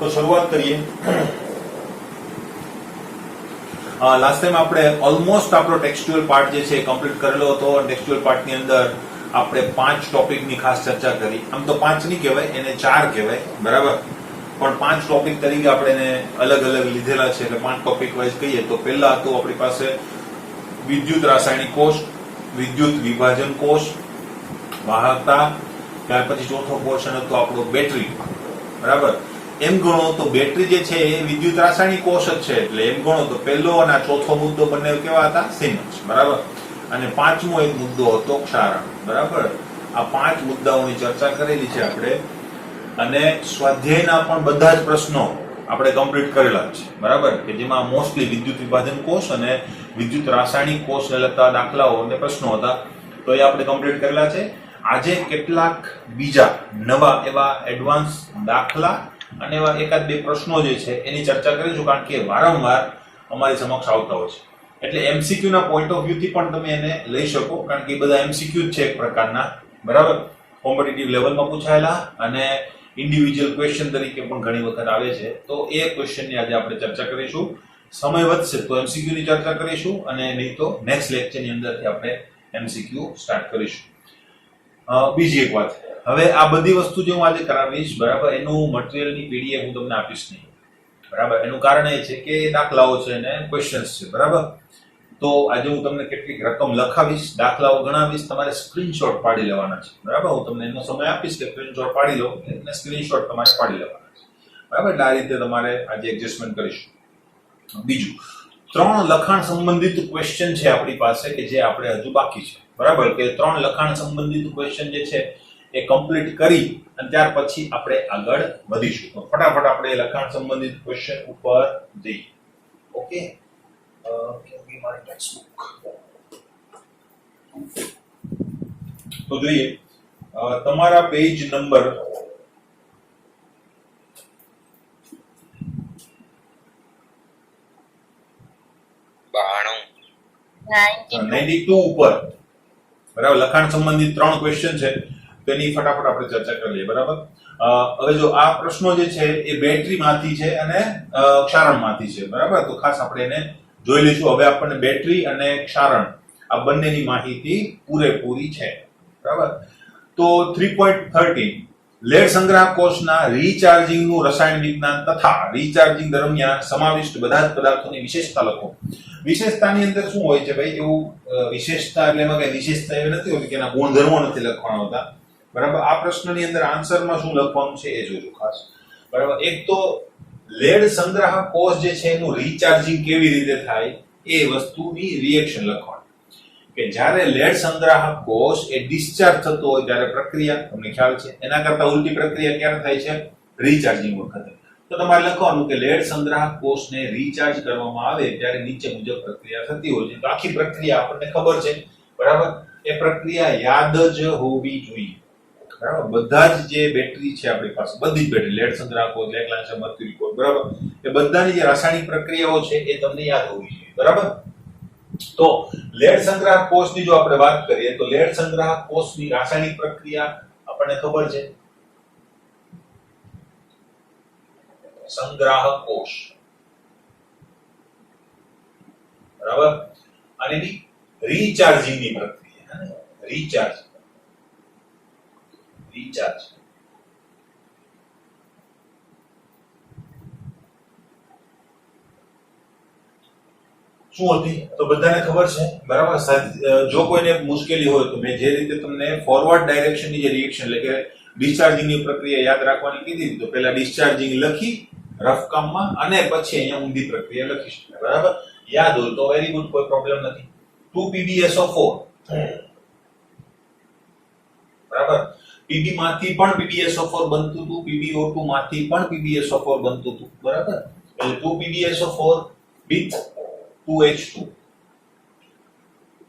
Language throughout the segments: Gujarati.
તો શરૂઆત કરીએ. લાસ્ટ ટાઈમ આપણે ઓલમોસ્ટ આપણો ટેક્સ્ચ્યુઅલ પાર્ટ જે છે કમ્પ્લીટ કરેલો હતો. ટેક્સ્ચ્યુઅલ પાર્ટની અંદર આપણે 5 ટોપિકની ખાસ ચર્ચા કરી. આમ તો 5 નહીં કહેવાય, એને 4 કહેવાય, બરાબર, પણ 5 ટોપિક તરીકે આપણે એને અલગ અલગ લીધેલા છે એટલે 5 ટોપિક વાઇઝ કહીએ તો પહેલા હતું આપણી પાસે વિદ્યુત રાસાયણિક કોષ, વિદ્યુત વિભાજન કોષ, વાહકતા. ત્યાર પછી ચોથો પોર્શન હતો આપણો બેટરી, બરાબર. એમ ગણો તો બેટરી જે છે એ વિદ્યુત રાસાયણિક કોષ જ છે, એટલે એમ ગણો તો પહેલો અને ચોથો મુદ્દો બંને કેવા હતા? સેમ જ, બરાબર. અને પાંચમો એક મુદ્દો હતો ક્ષારણ, બરાબર. આ 5 મુદ્દાઓની ચર્ચા કરેલી છે આપણે, અને સ્વાધ્યાયના પણ બધા જ પ્રશ્નો આપણે કમ્પ્લીટ કરેલા છે, બરાબર, કે જેમાં મોસ્ટલી વિદ્યુત વિભાજન કોષ અને વિદ્યુત રાસાયણિક કોષને લગતા દાખલાઓ અને પ્રશ્નો હતા, તો એ આપણે કમ્પ્લીટ કરેલા છે. આજે કેટલાક બીજા નવા એવા એડવાન્સ દાખલા અને એવા એકાદ બે પ્રશ્નો જે છે એની ચર્ચા કરીશું, કારણ કે વારંવાર અમારી સમક્ષ આવતા હોય છે. એટલે એમસીક્યુ ના પોઈન્ટ ઓફ વ્યૂ થી પણ તમે એને લઈ શકો, કારણ કે એ બધા એમસીક્યુ જ છે એક પ્રકારના, બરાબર. કોમ્પિટિટિવ લેવલમાં પૂછાયેલા અને ઇન્ડિવિજ્યુઅલ ક્વેશ્ચન તરીકે પણ ઘણી વખત આવે છે. તો એ ક્વેશ્ચનની આજે આપણે ચર્ચા કરીશું. સમય વધશે તો એમસીક્યુ ની ચર્ચા કરીશું, અને નહીં તો નેક્સ્ટ લેક્ચરની અંદરથી આપણે એમસીક્યુ સ્ટાર્ટ કરીશું. બીજી એક વાત, હવે આ બધી વસ્તુ જે હું આજે કરાવીશ, બરાબર, એનું મટીરિયલની પીડીએફ હું તમને આપીશ નહીં, બરાબર. એનું કારણ એ છે કે દાખલાઓ છે અને ક્વેશ્ચન્સ છે, બરાબર. તો આજે હું તમને કેટલીક રકમ લખાવીશ, દાખલાઓ ગણાવીશ, તમારે સ્ક્રીનશોટ પાડી લેવાના છે, બરાબર. હું તમને એનો સમય આપીશ કે સ્ક્રીનશોટ પાડી લો, એટલે સ્ક્રીનશોટ તમારે પાડી લેવાના છે, બરાબર. એટલે આ રીતે તમારે આજે એડજસ્ટમેન્ટ કરીશું. બીજું, 3 લખાણ સંબંધિત ક્વેશ્ચન છે આપણી પાસે કે જે આપણે હજુ બાકી છે, બરાબર. કે 3 લખાણ સંબંધિત ક્વેશ્ચન જે છે એ કમ્પ્લીટ કરી અને ત્યાર પછી આપણે આગળ વધીશું. તો ફટાફટ આપણે લખાણ સંબંધિત ક્વેશ્ચન ઉપર જઈએ. ઓકે, મારી ટેક્સ્ટબુક તો જોઈએ. તમારા પેજ નંબર 92 ઉપર, બરાબર. લખાણ સંબંધિત 3 ક્વેશ્ચન છે, તેની ફટાફટ આપણે ચર્ચા કરી લઈએ, બરાબર. હવે જો આ પ્રશ્નો જે છે એ બેટરીમાંથી છે અને ક્ષારણમાંથી છે, બરાબર. તો ખાસ આપણે એને જોઈ લઈશું. હવે આપણને બેટરી અને ક્ષારણ આ બંનેની માહિતી પૂરેપૂરી છે, બરાબર. તો 3.13 લેડ સંગ્રાહક કોષના રીચાર્જિંગનું રસાયણ વિજ્ઞાન તથા રીચાર્જિંગ દરમિયાન સમાવિષ્ટ બધા જ પદાર્થોની વિશેષતા લખો. વિશેષતાની અંદર શું હોય છે ભાઈ? એવું વિશેષતા એટલે એમાં કઈ વિશેષતા એવી નથી હોતી કે એના ગુણધર્મો નથી લખવાના હોતા, બરાબર. આ પ્રશ્નની અંદર આન્સરમાં શું લખવાનું છે એ જોજો ખાસ, બરાબર. એક તો લેડ સંગ્રાહક કોષ જે છે એનું રીચાર્જિંગ કેવી રીતે થાય એ વસ્તુની રિએક્શન લખવાની. કે જ્યારે લેડ સંગ્રાહક કોષ એ ડિસ્ચાર્જ થતો હોય ત્યારે પ્રક્રિયા તમને ખ્યાલ છે, એના કરતા ઉલટી પ્રક્રિયા ક્યારે થાય છે? રીચાર્જિંગ વખતે. તો તમારે લખવાનું કે લેડ સંગ્રાહક કોષને રીચાર્જ કરવામાં આવે ત્યારે નીચે મુજબ પ્રક્રિયા થતી હોય છે. તો આખી પ્રક્રિયા આપણને ખબર છે, બરાબર. એ પ્રક્રિયા યાદ જ હોવી જોઈએ, બરાબર. બધા જ જે બેટરી છે આપણી પાસે, બધી જ બેટરી, લેડ સંગ્રાહક કોષ, લેક્લાન્સર, મર્ક્યુરી કોષ, બરાબર, એ બધાની જે રાસાયણિક પ્રક્રિયાઓ છે એ તમને યાદ હોવી જોઈએ, બરાબર. તો લેડ સંગ્રાહક કોષની જો આપણે વાત કરીએ તો લેડ સંગ્રાહક કોષની રાસાયણિક પ્રક્રિયા આપણને ખબર છે, સંગ્રાહક કોષ, બરાબર. અને એની રીચાર્જિંગની પ્રક્રિયા, રીચાર્જ શું હતી તો બધાને ખબર છે, બરાબર. જો કોઈને મુશ્કેલી હોય તો મેં જે રીતે તમને ફોરવર્ડ ડાયરેક્શનની જે રિએક્શન એટલે કે ડિસ્ચાર્જિંગની પ્રક્રિયા યાદ રાખવાની કીધી, તો પહેલા ડિસ્ચાર્જિંગ લખી રફ કામમાં અને પછી અહીંયા ઊંધી પ્રક્રિયા લખી શકાય, બરાબર. યાદ હોય તો વેરી ગુડ, કોઈ પ્રોબ્લેમ નથી. 2PbSO4, બરાબર. Pb માંથી પણ PbSO4 બનતું હતું, PbO2 માંથી પણ PbSO4 બનતું હતું, બરાબર. એટલે 2PbSO4 with 2H2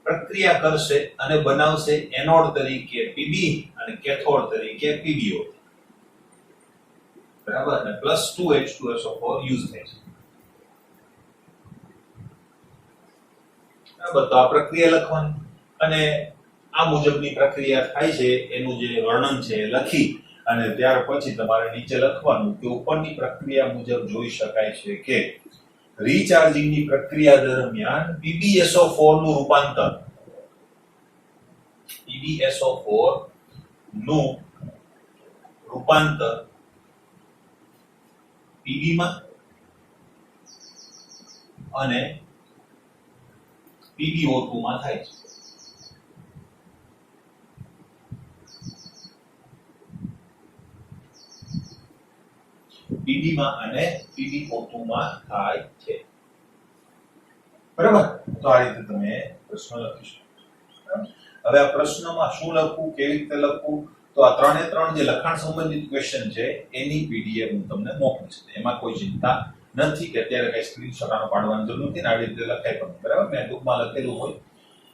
પ્રક્રિયા કરશે અને બનાવશે એનોડ તરીકે Pb અને કેથોડ તરીકે PbO, બરાબર. અને +2H2SO4 યુઝ થાય છે, બરાબર. તો આ પ્રક્રિયા લખવાની અને આ મુજબની પ્રક્રિયા થાય છે એનું જે વર્ણન છે લખી અને ત્યાર પછી તમારે નીચે લખવાનું કે ઉપરની પ્રક્રિયા મુજબ જોઈ શકાય છે કે રીચાર્જિંગની પ્રક્રિયા દરમિયાન PbSO4 નું રૂપાંતર PbSO4 નું રૂપાંતર Pb માં અને PbO2 માં થાય છે. Pb માં અને PbO2 માં થાય છે. બરાબર? તો આ રીતે તમે પ્રશ્ન લખી શકો. હવે આ પ્રશ્નમાં શું લખવું, કેવી રીતે લખવું, તો આ ત્રણે ત્રણ જે લખાણ સંબંધિત ક્વેશ્ચન છે એની પીડીએફ હું તમને મોકલીશ. એમાં કોઈ ચિંતા નથી કે અત્યારે કઈ સ્ક્રીનશોટ આનો પાડવાની જરૂર નથી ને આવી રીતે લખાય પણ. બરાબર? મેં ટૂંકમાં લખેલું હોય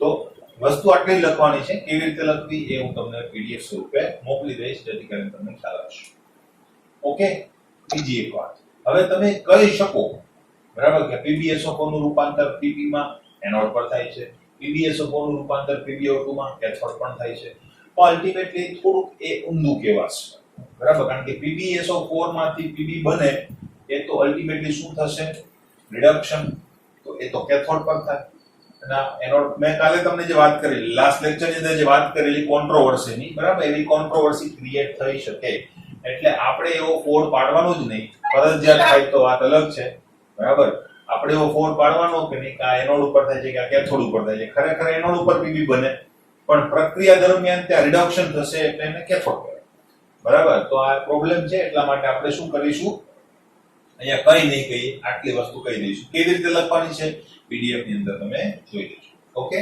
તો વસ્તુ આટલી લખવાની છે, કેવી રીતે લખવી એ હું તમને પીડીએફ સ્વરૂપે મોકલી દઈશ જેથી કરીને તમને ખ્યાલ આવશે. ઓકે? બીજી એક વાત, હવે તમે કહી શકો બરાબર કે PbSO4 નું રૂપાંતર Pb માં એનોડ પર થાય છે, PbSO4 નું રૂપાંતર PbO2 માં કેથોડ પર થાય છે. તો અલ્ટિમેટલી થોડુંક એ ઊંધું કહેવાશે. બરાબર? કારણ કે PbSO4 માંથી Pb બને એ તો અલ્ટિમેટલી શું થશે? રિડક્શન. તો એ તો કેથોડ પર થાય. અને એનોડ મેં કાલે તમને જે વાત કરેલી લાસ્ટ લેક્ચર ની અંદર જે વાત કરેલી કોન્ટ્રોવર્સીની, બરાબર? એવી કોન્ટ્રોવર્સી ક્રિએટ થઈ શકે. એટલે આપણે એવો ફોડ પાડવાનો જ નહીં. ફરજિયાત થાય તો વાત અલગ છે. બરાબર? આપણે એવો ફોડ પાડવાનો કે નહીં કે આ એનોડ ઉપર થાય છે કે આ કેથોડ ઉપર થાય છે. ખરેખર એનોડ ઉપર Pb બને પણ પ્રક્રિયા દરમિયાન ત્યાં રિડક્શન થશે એટલે એને કેથોડ કહેવાય. બરાબર? તો આ પ્રોબ્લેમ છે એટલા માટે આપણે શું કરીશું? અહીંયા કઈ નહીં કહીએ, આટલી વસ્તુ કહી દઈશું. કેવી રીતે લખવાની છે પીડીએફ ની અંદર તમે જોઈ લેજો. ઓકે?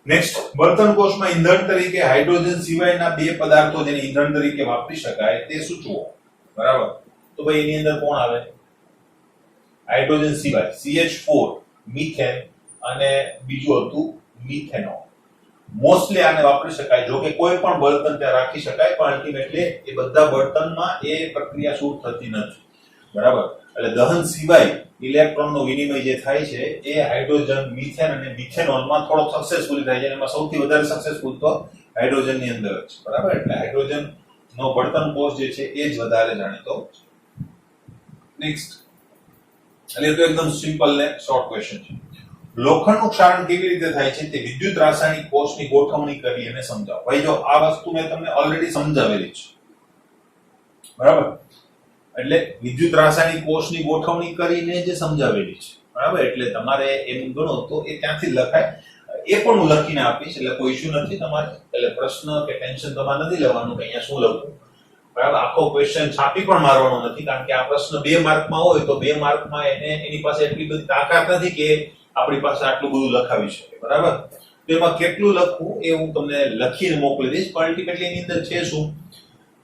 નેક્સ્ટ, બળતણ કોષમાં ઈંધણ તરીકે હાઇડ્રોજન સિવાયના બે પદાર્થો જેને ઈંધણ તરીકે વાપરી શકાય તે સૂચવો. બરાબર? તો ભાઈ એની અંદર કોણ આવે? હાઇડ્રોજન સિવાય CH4, મિથેન અને બીજું હતું મિથેનોલ. મોસ્ટલી આને વાપરી શકાય. જો કે કોઈ પણ બળતણ ત્યાં રાખી શકાય પણ અલ્ટિમેટલી એ બધા બળતણમાં એ પ્રક્રિયા શૂટ થતી નથી. બરાબર? એટલે દહન સિવાય ઇલેક્ટ્રોનનો વિનિમય જે થાય છે એ હાઇડ્રોજન, મિથેન અને મિથેનોલમાં થોડો સક્સેસફુલી થાય છે. એમાં સૌથી વધારે સક્સેસફુલ તો હાઇડ્રોજન ની અંદર જ છે. બરાબર? એટલે હાઇડ્રોજન નો બળતણ કોષ જે છે એ જ વધારે જાણીતો છે. નેક્સ્ટ, એટલે તો એકદમ સિમ્પલ ને શોર્ટ ક્વેશ્ચન છે. લોખંડનું ક્ષારણ કેવી રીતે થાય છે તે વિદ્યુત રાસાયણિક કોષની ગોઠવણી કરી અને સમજાવો. ભાઈ જો આ વસ્તુ મેં તમને ઓલરેડી સમજાવેલી છે. બરાબર? એટલે વિદ્યુત રાસાયણિક કોષની ગોઠવણી કરીને જે સમજાવેલી છે. બરાબર? એટલે તમારે એમ ગણો તો એ ત્યાંથી લખાય. એ પણ હું લખીને આપીશ એટલે કોઈ ઇશ્યુ નથી તમારે. એટલે પ્રશ્ન કે ટેન્શન તમારે નથી લેવાનું કે અહીંયા શું લખવું. બરાબર? આખો ક્વેશ્ચન છાપી પણ મારવાનો નથી કારણ કે આ પ્રશ્ન 2 માર્કમાં હોય તો 2 માર્કમાં એની પાસે એટલી બધી તાકાત નથી કે આપણી પાસે આટલું બધું લખાવી શકે. બરાબર? તો એમાં કેટલું લખવું એ હું તમને લખીને મોકલી દઈશ. પણ અલ્ટિમેટલી એની અંદર છે શું?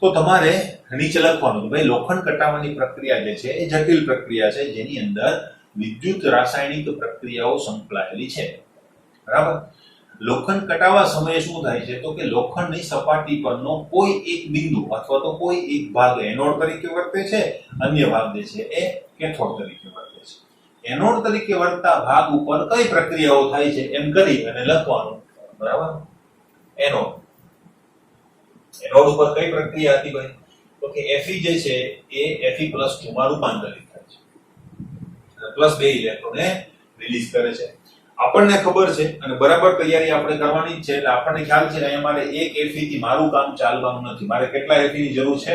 તો તમારે નીચે લખવાનું ભાઈ લોખંડ કટાવાની પ્રક્રિયા જે છે એ જટિલ પ્રક્રિયા છે જેની અંદર વિદ્યુત રાસાયણિક પ્રક્રિયાઓ સંકળાયેલી છે. બરાબર? લોખંડ કટાવા સમયે શું થાય છે? તો કે લોખંડની સપાટી પરનો કોઈ એક બિંદુ અથવા તો કોઈ એક ભાગ એનોડ તરીકે વર્તે છે, અન્ય ભાગ જે છે એ કેથોડ તરીકે વર્તે છે. એનોડ તરીકે વર્તતા ભાગ ઉપર કઈ પ્રક્રિયાઓ થાય છે એમ કરી અને લખવાનું. બરાબર? એનોડ ઉપર કઈ પ્રક્રિયા હતી ભાઈ? તો કે Fe જે છે એ Fe+2 માં રૂપાંતરિત થાય છે. +2 ઇલેક્ટ્રોનને રિલીઝ કરે છે. આપણને ખબર છે અને બરાબર તૈયારી આપણે કરવાની જ છે એટલે આપણને ખ્યાલ છે કે અહીંયા મારે એક Fe થી મારું કામ ચાલવાનું નથી. મારે કેટલા Fe ની જરૂર છે?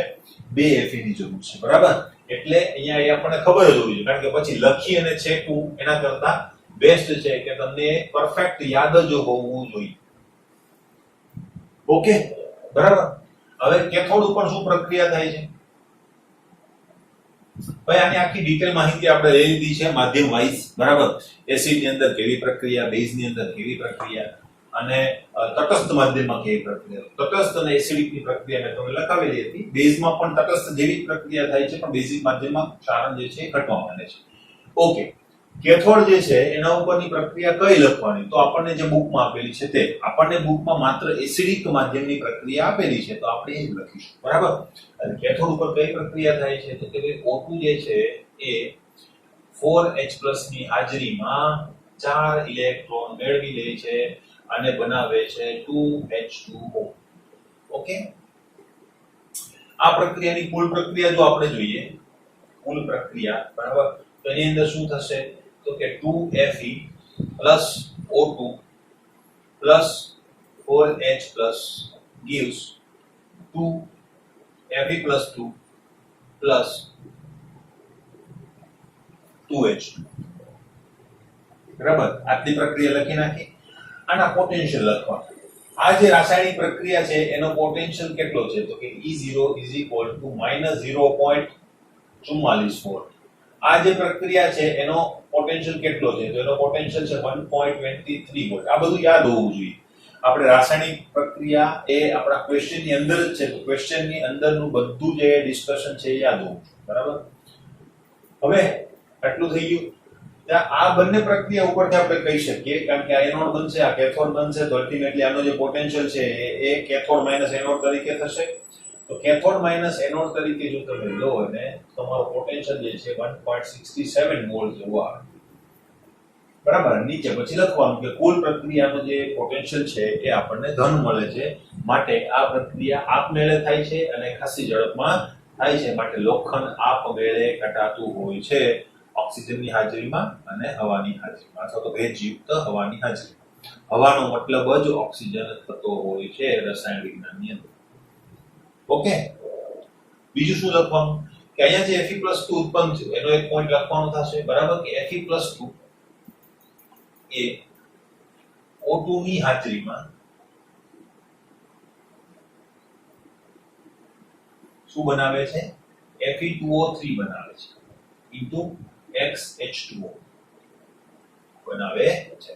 2 Fe ની જરૂર છે. બરાબર? એટલે અહીંયા એ આપણને ખબર જ હોવી જોઈએ કારણ કે પછી લખી અને ચેકવું એના કરતા બેસ્ટ છે કે તમને પરફેક્ટ યાદ જ હોવું જોઈએ. ઓકે? બરાબર? હવે કેથોડ ઉપર શું પ્રક્રિયા થાય છે? ભાઈ આની આખી ડિટેલ માહિતી આપણે લઈ લીધી છે માધ્યમ વાઇઝ. બરાબર? એસિડ ની અંદર કેવી પ્રક્રિયા, બેઝ ની અંદર કેવી પ્રક્રિયા અને તટસ્થ માધ્યમમાં કેવી પ્રક્રિયા. તટસ્થ અને એસિડિક ની પ્રક્રિયા મેં તમને લખાવેલી હતી. બેઝમાં પણ તટસ્થ જેવી પ્રક્રિયા થાય છે પણ બેઝિક માધ્યમમાં ક્ષારણ જે છે એ ઘટવા માંડે છે. ઓકે, કેથોડ જે છે એના ઉપરની પ્રક્રિયા કઈ લખવાની? તો આપણને જે બુકમાં આપેલી છે તે. આપણને બુકમાં માત્ર એસિડિક માધ્યમની પ્રક્રિયા આપેલી છે તો આપણે એ જ લખીશું. બરાબર? અને કેથોડ ઉપર કઈ પ્રક્રિયા થાય છે? તો કે O2 જે છે એ 4H+ ની હાજરીમાં 4 ઇલેક્ટ્રોન મેળવી લે છે અને બનાવે છે 2H2O. ઓકે? આ પ્રક્રિયાની કુલ પ્રક્રિયા જો આપણે જોઈએ, કુલ પ્રક્રિયા બરાબર, તો એની અંદર શું થશે તો કે 2Fe plus O2 plus 4H plus gives 2Fe plus 2 plus 2H, બરાબર. આટલી પ્રક્રિયા લખી નાખી. આના પોટેન્શિયલ લખવા. આ જે રાસાયણિક પ્રક્રિયા છે એનો પોટેન્શિયલ કેટલો છે તો કે E0 is equal to -0.44 volt. આ જે પ્રક્રિયા છે એનો પોટેન્શિયલ કેટલો છે તો એનો પોટેન્શિયલ છે 1.23 વોલ્ટ. આ બધું યાદ હોવું જોઈએ. આપણે રાસાયણિક પ્રક્રિયા એ આપણા ક્વેશ્ચન ની અંદર જ છે, તો ક્વેશ્ચન ની અંદરનું બધું જે ડિસ્કશન છે એ યાદ હોવું જોઈએ, બરાબર. હવે આટલું થઈ ગયું. આ બંને પ્રક્રિયા ઉપરથી આપણે કહી શકીએ, કારણ કે આ એનોડ બનશે, આ કેથોડ બનશે, તો અલ્ટિમેટલી આનો જે પોટેન્શિયલ છે એ કેથોડ માઇનસ એનોડ તરીકે થશે. તો કેથોડ માઇનસ એનોડ તરીકે જો તમે લો અને તમારો પોટેન્શિયલ જે છે 1.67 વોલ્ટ જેવો આવે, બરાબર. નીચે પછી લખવાનું કે કુલ પ્રક્રિયાનો જે પોટેન્શિયલ છે એ આપણને ધન મળે છે, માટે આ પ્રક્રિયા આપમેળે થાય છે અને ખાસી ઝડપમાં થાય છે, માટે લોખંડ આપમેળે ઘટાતું હોય છે ઓક્સિજનની હાજરીમાં અને હવાની હાજરીમાં, અથવા તો ભેજયુક્ત હવાની હાજરીમાં. હવાનો મતલબ જ ઓક્સિજન થતો હોય છે રસાયણ વિજ્ઞાનની અંદર. ઓકે. બીજું શું લખવાનું કે અહીંયા જે Fe+2 ઉત્પન્ન થયું એનો એક પોઈન્ટ લખવાનો થશે, બરાબર, કે Fe+2 એ O2 ની હાજરીમાં શું બનાવે છે? Fe2O3 બનાવે છે ઇન્ટુ XH2O બનાવે છે.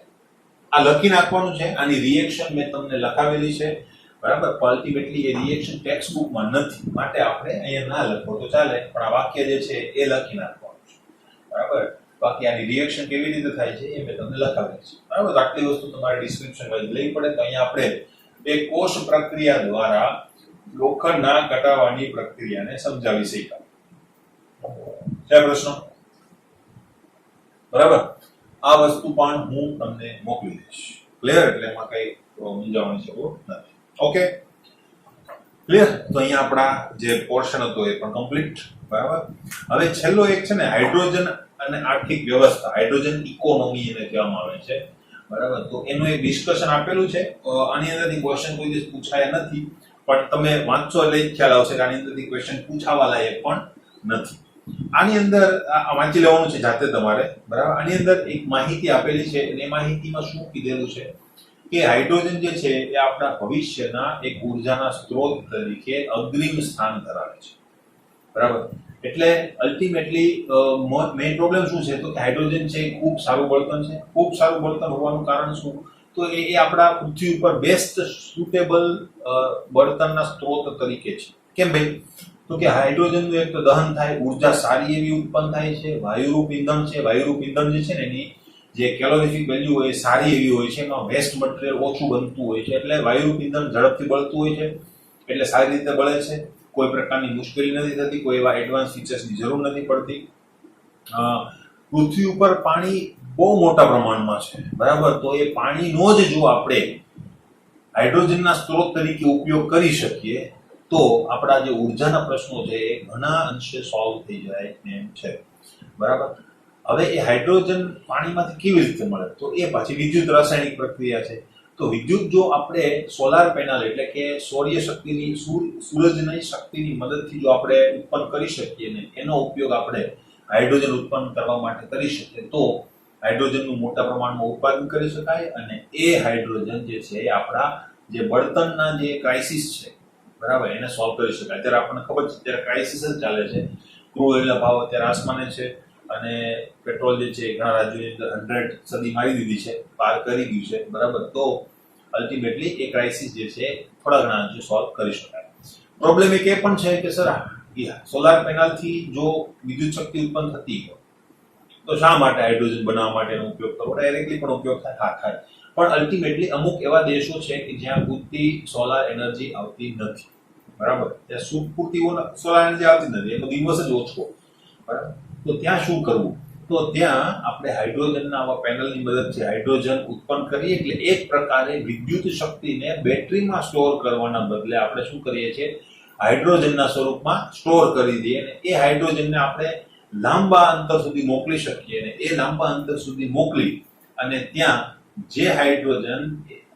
આ લખી નાખવાનું છે. આની રિએક્શન મેં તમને લખાવેલી છે, બરાબર. અલ્ટિમેટલી એ રિએક્શન ટેક્સ્ટ બુકમાં નથી, માટે આપણે અહીંયા ના લખો તો ચાલે, પણ આ વાક્ય જે છે એ લખી નાખવાનું છે, બરાબર. બાકી આની રિએક્શન કેવી રીતે થાય છે એ મેં તમને લખાવેલી છે, બરાબર. આટલી વસ્તુ તમારે ડિસ્ક્રિપ્શન વાઇઝ લેવી પડે. તો અહીંયા આપણે બે કોષ પ્રક્રિયા દ્વારા લોખંડના ઘટાડવાની પ્રક્રિયાને સમજાવી શક્યા. છે પ્રશ્નો? બરાબર. આ વસ્તુ પણ હું તમને મોકલી દઈશ. ક્લિયર? એટલે એમાં કઈ મૂંઝાવવાની જરૂર નથી. Okay, clear? તો અહીંયા આપણા જે પોર્શન હતો એ પણ કમ્પ્લીટ, બરાબર. હવે છેલ્લો એક છે ને હાઇડ્રોજન અને આર્થિક વ્યવસ્થા, હાઇડ્રોજન ઇકોનોમી એને કહેવામાં આવે છે, બરાબર. તો એનું એક ડિસ્કશન આપેલું છે. આની અંદરથી ક્વેશ્ચન કોઈ દિવસ પૂછાયા નથી, પણ તમે વાંચો એટલે ખ્યાલ આવશે કે આની અંદરથી ક્વેશ્ચન પૂછાવા લાયક પણ નથી. આની અંદર વાંચી લેવાનું છે જાતે તમારે, બરાબર. આની અંદર એક માહિતી આપેલી છે અને એ માહિતીમાં શું કીધેલું છે કે હાઇડ્રોજન જે છે એ આપણા ભવિષ્યના એક ઉર્જાના સ્ત્રોત તરીકે અગ્રીમ સ્થાન ધરાવે છે, બરાબર. એટલે અલ્ટિમેટલી મેઇન પ્રોબ્લેમ શું છે તો કે હાઇડ્રોજન છે ખૂબ સારું બળતણ છે. ખૂબ સારું બળતણ હોવાનું કારણ શું તો એ આપણા પૃથ્વી ઉપર બેસ્ટ સુટેબલ બળતણના સ્ત્રોત તરીકે છે. કેમ ભાઈ? તો કે હાઇડ્રોજનનું એક તો દહન થાય, ઉર્જા સારી એવી ઉત્પન્ન થાય છે, વાયુરૂપ ઇંધણ છે. વાયુરૂપ ઇંધણ જે છે ને એની જે કેલોરીફિક વેલ્યુ હોય સારી એવી હોય છે, એમાં વેસ્ટ મટીરિયલ ઓછું બનતું હોય છે, એટલે વાયુરૂપ ઇંધણ ઝડપથી બળતું હોય છે, એટલે સારી રીતે બળે છે. કોઈ પ્રકારની મુશ્કેલી નથી થતી, કોઈ એવા એડવાન્સ ફીચર્સની જરૂર નથી પડતી. પૃથ્વી ઉપર પાણી બહુ મોટા પ્રમાણમાં છે, બરાબર. તો એ પાણીનો જ જો આપણે હાઇડ્રોજનના સ્ત્રોત તરીકે ઉપયોગ કરી શકીએ તો આપણા જે ઉર્જાના પ્રશ્નો છે એ ઘણા અંશે સોલ્વ થઈ જાય એમ છે, બરાબર. હવે એ હાઇડ્રોજન પાણીમાંથી કેવી રીતે મળે તો એ પાછી વિદ્યુત રાસાયણિક પ્રક્રિયા છે. તો વિદ્યુત જો આપણે સોલાર પેનલ એટલે કે સૂર્ય શક્તિની સૂરજની શક્તિની મદદથી જો આપણે ઉત્પન્ન કરી શકીએ ને એનો ઉપયોગ આપણે હાઇડ્રોજન ઉત્પન્ન કરવા માટે કરી શકીએ તો હાઇડ્રોજનનું મોટા પ્રમાણમાં ઉત્પાદન કરી શકાય અને એ હાઇડ્રોજન જે છે એ આપણા જે બળતણના જે ક્રાઇસિસ છે, બરાબર, એને સોલ્વ કરી શકાય. અત્યારે આપણને ખબર છે અત્યારે ક્રાઇસિસ જ ચાલે છે. ક્રૂડ ઓઇલના ભાવ અત્યારે આસમાને છે અને પેટ્રોલ જે છે ઘણા રાજ્યોની અંદર 100 સદી મારી દીધી છે, પાર કરી ગયું છે, બરાબર. તો અલ્ટિમેટલી એ ક્રાઇસિસ જે છે થોડા ઘણા અંશે સોલ્વ કરી શકાય. પ્રોબ્લેમ એક એ પણ છે કે સર સોલાર પેનલથી જો વિદ્યુત શક્તિ ઉત્પન્ન થતી હોય તો શા માટે હાઇડ્રોજન બનાવવા માટેનો ઉપયોગ કરવો? ડાયરેક્ટલી પણ ઉપયોગ થાય, પણ અલ્ટિમેટલી અમુક એવા દેશો છે કે જ્યાં પૂરતી સોલાર એનર્જી આવતી નથી, બરાબર. ત્યાં પૂરતી સોલાર એનર્જી આવતી નથી, એનો દિવસ જ ઓછો, બરાબર. તો ત્યાં શું કરવું? તો ત્યાં આપણે હાઇડ્રોજનના આવા પેનલની મદદથી હાઇડ્રોજન ઉત્પન્ન કરીએ એટલે એક પ્રકારે વિદ્યુત શક્તિને બેટરીમાં સ્ટોર કરવાના બદલે આપણે શું કરીએ છીએ હાઇડ્રોજનના સ્વરૂપમાં સ્ટોર કરી દઈએ અને એ હાઇડ્રોજનને આપણે લાંબા અંતર સુધી મોકલી શકીએ અને એ લાંબા અંતર સુધી મોકલી અને ત્યાં જે હાઇડ્રોજન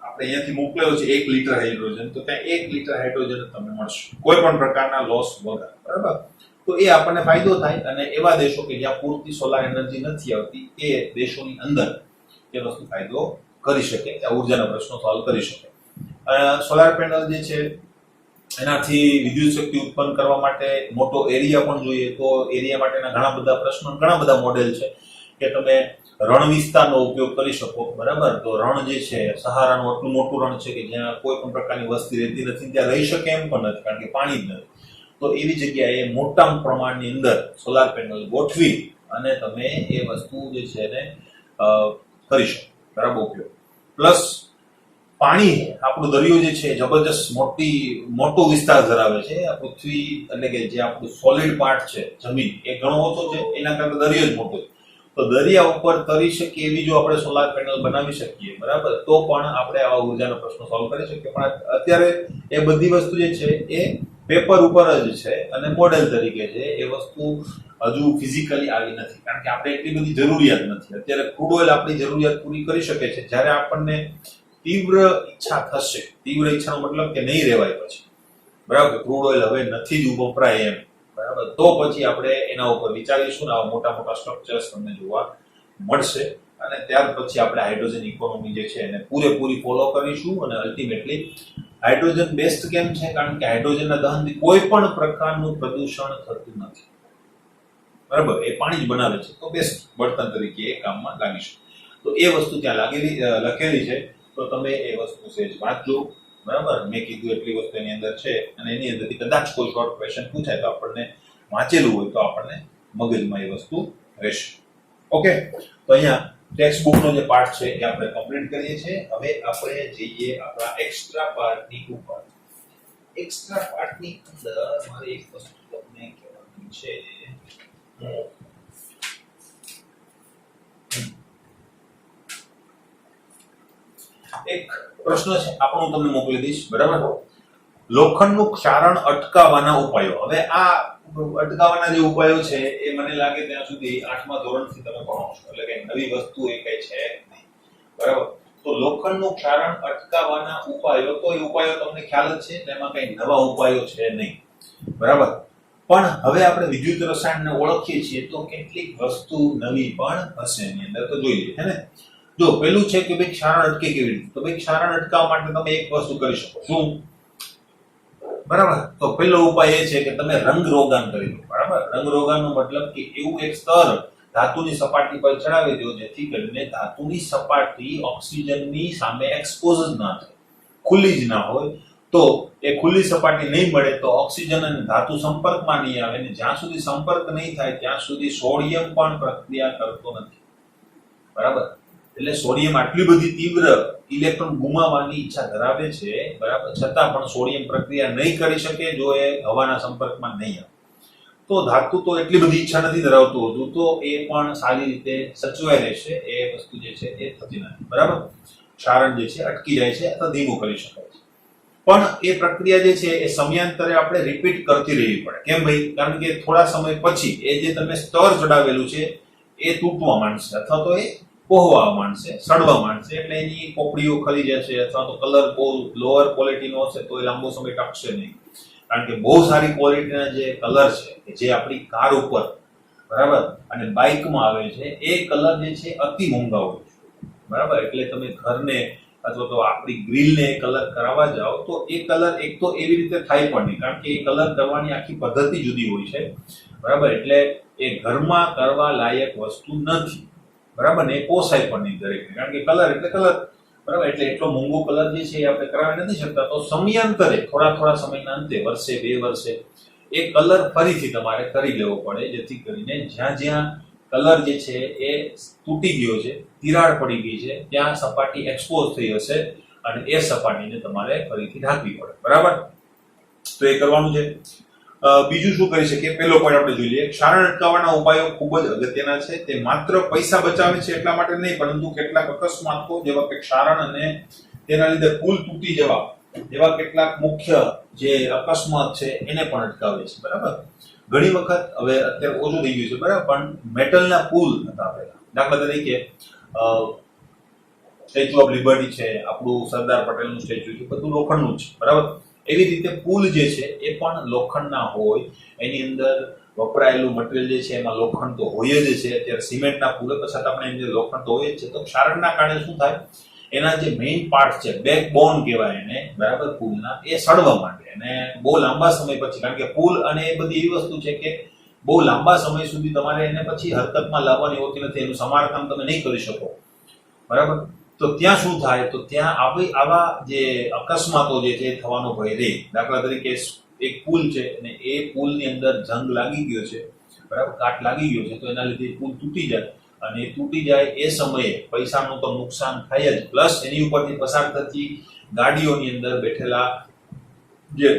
આપણે અહીંયાથી મોકલેલો છે 1 લીટર હાઇડ્રોજન, તો ત્યાં 1 લીટર હાઇડ્રોજન તમને મળશે કોઈ પણ પ્રકારના લોસ વગર, બરાબર. તો એ આપણને ફાયદો થાય અને એવા દેશો કે જ્યાં પૂરતી સોલાર એનર્જી નથી આવતી એ દેશોની અંદર એ વસ્તુ ફાયદો કરી શકે, ત્યાં ઉર્જાના પ્રશ્નો સોલ્વ કરી શકે. સોલાર પેનલ જે છે એનાથી વિદ્યુત શક્તિ ઉત્પન્ન કરવા માટે મોટો એરિયા પણ જોઈએ, તો એરિયા માટેના ઘણા બધા પ્રશ્નો, ઘણા બધા મોડેલ છે કે તમે રણ વિસ્તારનો ઉપયોગ કરી શકો, બરાબર. તો રણ જે છે સહારાનું આટલું મોટું રણ છે કે જ્યાં કોઈ પણ પ્રકારની વસ્તી રહેતી નથી, ત્યાં રહી શકે એમ પણ નથી કારણ કે પાણી જ નથી. તો એવી જગ્યાએ મોટા પ્રમાણની અંદર સોલાર પેનલ ગોઠવી અને તમે એ વસ્તુ જે છે એને કરી શકો, બરાબર, ઉપયોગ. પ્લસ પાણી, આપણો દરિયો જે છે જબરજસ્ત મોટો વિસ્તાર ધરાવે છે. આ પૃથ્વી એટલે કે જે આપણું સોલિડ પાર્ટ છે જમીન એ ઘણો ઓછો છે, એના કરતા દરિયો જ મોટો છે. તો દરિયા ઉપર તરી શકે એવી જો આપણે સોલાર પેનલ બનાવી શકીએ, બરાબર, તો પણ આપણે આવા ઉર્જાનો પ્રશ્ન સોલ્વ કરી શકીએ. પણ અત્યારે એ બધી વસ્તુ જે છે એ પેપર ઉપર જ છે અને મોડેલ તરીકે છે, એ વસ્તુ હજુ ફિઝિકલી આવી નથી કારણ કે આપણે એટલી બધી જરૂરિયાત નથી. અત્યારે ક્રૂડ ઓઇલ આપણી જરૂરિયાત પૂરી કરી શકે છે. જ્યારે આપણને તીવ્ર ઈચ્છા થશે, તીવ્ર ઈચ્છાનો મતલબ કે નહીં રહેવાય પછી, બરાબર, ક્રૂડ ઓઇલ હવે નથી જ વપરાય એમ, બરાબર, તો પછી આપણે એના ઉપર વિચારીશું. આવા મોટા મોટા સ્ટ્રક્ચર્સ તમને જોવા મળશે અને ત્યાર પછી આપણે હાઇડ્રોજન ઇકોનોમી જે છે એને પૂરેપૂરી ફોલો કરીશું. અને અલ્ટિમેટલી હાઇડ્રોજન બેસ્ટ કેમ છે? કારણ કે હાઇડ્રોજનના દહનથી કોઈ પણ પ્રકારનું પ્રદૂષણ થતું નથી, બરાબર, એ પાણી જ બનાવે છે, તો બેસ્ટ બળતણ તરીકે એ કામમાં લાગી શકે. તો એ વસ્તુ ત્યાં લખેલી છે, તો તમે એ વસ્તુ સહેજ વાંચજો, બરાબર. મેં કીધું એટલી વસ્તુ એની અંદર છે અને એની અંદરથી કદાચ કોઈ શોર્ટ ક્વેશ્ચન પૂછાય તો આપણને વાંચેલું હોય તો આપણને મગજમાં એ વસ્તુ રહેશે. ઓકે, તો અહીંયા ટેક્સ્ટ બુકનો જે પાર્ટ છે એ આપણે કમ્પ્લીટ કરીએ છીએ. હવે આપણે જઈએ આપણા એક્સ્ટ્રા પાર્ટની ઉપર. એક્સ્ટ્રા પાર્ટની અંદર મારે એક વસ્તુ તમને કહેવાની છે. એક પ્રશ્ન છે આપણો, તમને મોકલી દઈશ, બરાબર. લોખંડનું ક્ષારણ અટકાવવાના ઉપાયો. હવે આ અટકાવવાના જે ઉપાયો છે એ મને લાગે ત્યાં સુધી 8મા ધોરણથી તમે ભણો છો, એટલે કે નવી વસ્તુ એ કઈ છે નહીં, બરાબર. તો લોખંડનું ક્ષારણ અટકાવવાના ઉપાયો, તો એ ઉપાયો તમને ખ્યાલ જ છે, એમાં કઈ નવા ઉપાયો છે નહીં, બરાબર. પણ હવે આપણે વિદ્યુત રસાયણને ઓળખીએ છીએ તો કેટલીક વસ્તુ નવી પણ હશે એની અંદર, તો જોઈએ, હે ને. જો પેલું છે કે ભાઈ ક્ષારણ અટકે કેવી રીતે? તો ભાઈ ક્ષારણ અટકાવવા માટે તમે એક વસ્તુ કરી શકો. શું? બરાબર. તો પહેલો ઉપાય એ છે કે તમે રંગરોગાન કરી દો, બરાબર. રંગરોગાનનો મતલબ કે એવું એક સ્તર ધાતુની સપાટી પર ચડાવી દો જેથી કરીને ધાતુની સપાટી ઓક્સિજનની સામે એક્સપોઝ જ ના થાય, ખુલ્લી જ ના હોય. તો એ ખુલ્લી સપાટી નહીં મળે તો ઓક્સિજન અને ધાતુ સંપર્કમાં નહીં આવે ને જ્યાં સુધી સંપર્ક નહીં થાય ત્યાં સુધી સોડિયમ પણ પ્રક્રિયા કરતો નથી, બરાબર. એટલે સોડિયમ આટલી બધી તીવ્ર ઇલેક્ટ્રોન ગુમાવવાની ઈચ્છા ધરાવે છે, બરાબર, છતાં પણ સોડિયમ પ્રક્રિયા નહીં કરી શકે જો એ હવાના સંપર્કમાં નહીં આવે. તો ધાતુ તો એટલી બધી ઈચ્છા નથી ધરાવતું હોતું, તો એ પણ સારી રીતે સચવાઈ રહેશે. એ વસ્તુ જે છે એ થતી નથી, બરાબર. ક્ષારણ જે છે અટકી જાય છે અથવા ધીમું કરી શકાય છે. પણ એ પ્રક્રિયા જે છે એ સમયાંતરે આપણે રિપીટ કરતી રહેવી પડે. કેમ ભાઈ? કારણ કે થોડા સમય પછી એ જે તમે સ્તર ચડાવેલું છે એ તૂટવા માંડશે અથવા તો એ પોહવા માંડશે, સડવા માંડશે, એટલે એની પોપડીઓ ખરી જશે અથવા તો કલર બહુ લોઅર ક્વોલિટીનો હશે તો એ લાંબો સમય ટકશે નહીં. કારણ કે બહુ સારી ક્વોલિટીના જે કલર છે જે આપણી કાર ઉપર, બરાબર, અને બાઇકમાં આવે છે એ કલર જે છે અતિ મોંઘા હોય છે, બરાબર. એટલે તમે ઘરને અથવા તો આપણી ગ્રીલને કલર કરાવવા જાઓ તો એ કલર એક તો એવી રીતે થાય પણ નહીં, કારણ કે એ કલર કરવાની આખી પદ્ધતિ જુદી હોય છે, બરાબર. એટલે એ ઘરમાં કરવા લાયક વસ્તુ નથી, બરાબર ને. એ પોસાય પણ નહીં દરેકને, કારણ કે કલર એટલે કલર, બરાબર. એટલે એટલો મોંઘો કલર જે છે એ આપણે કરાવી નથી શકતા. તો સમયાંતરે થોડા સમયના અંતે, વર્ષે 2 વર્ષે એ કલર ફરીથી તમારે કરી લેવો પડે જેથી કરીને જ્યાં કલર જે છે એ તૂટી ગયો છે, તિરાડ પડી ગઈ છે, ત્યાં સપાટી એક્સપોઝ થઈ હશે અને એ સપાટીને તમારે ફરીથી ઢાંકવી પડે, બરાબર. તો એ કરવાનું છે. બીજું શું કરી શકીએ? પહેલો પોઈન્ટ આપણે જોઈ લઈએ. ક્ષારણ અટકાવવાના ઉપાયો ખૂબ જ અગત્યના છે. તે માત્ર પૈસા બચાવે છે એટલા માટે નહીં, પરંતુ કેટલાક અકસ્માતો જેવા કે ક્ષારણ અને તેના લીધે પુલ તૂટી જવા એવા કેટલાક મુખ્ય જે અકસ્માત છે એને પણ અટકાવે છે, બરાબર. ઘણી વખત હવે અત્યારે ઓછું થઈ ગયું છે, બરાબર, પણ મેટલના પુલ હતા પહેલા. દાખલા તરીકે સ્ટેચ્યુ ઓફ લિબર્ટી છે, આપણું સરદાર પટેલનું સ્ટેચ્યુ છે, બધું લોખંડનું છે, બરાબર. એવી રીતે પુલ જે છે એ પણ લોખંડના હોય, એની અંદર વપરાયેલું મટીરિયલ જે છે એમાં લોખંડ તો હોય જ છે. અત્યારે સિમેન્ટના પુલ પછી આપણે એની અંદર લોખંડ તો હોય જ છે. તો ક્ષારણના કારણે શું થાય, એના જે મેઇન પાર્ટ છે, બેકબોન કહેવાય એને, બરાબર, પુલના, એ સડવા માંડે. અને બહુ લાંબા સમય પછી, કારણ કે પુલ અને એ બધી એવી વસ્તુ છે કે બહુ લાંબા સમય સુધી તમારે એને પછી હરકતમાં લાવવાની હોતી નથી, એનું સમારકામ તમે નહીં કરી શકો, બરાબર. તો ત્યાં શું થાય, તો ત્યાં આવા જે અકસ્માતો જે છે થવાનો ભય રહે. દાખલા તરીકે એક પુલ છે અને એ પુલની અંદર જંગ લાગી ગયો છે, બરાબર, કાટ લાગી ગયો છે, તો એના લીધે પુલ તૂટી જાય. અને તૂટી જાય એ સમયે પૈસાનું તો નુકસાન થાય જ, પ્લસ એની ઉપરથી પસાર થતી ગાડીઓની અંદર બેઠેલા જે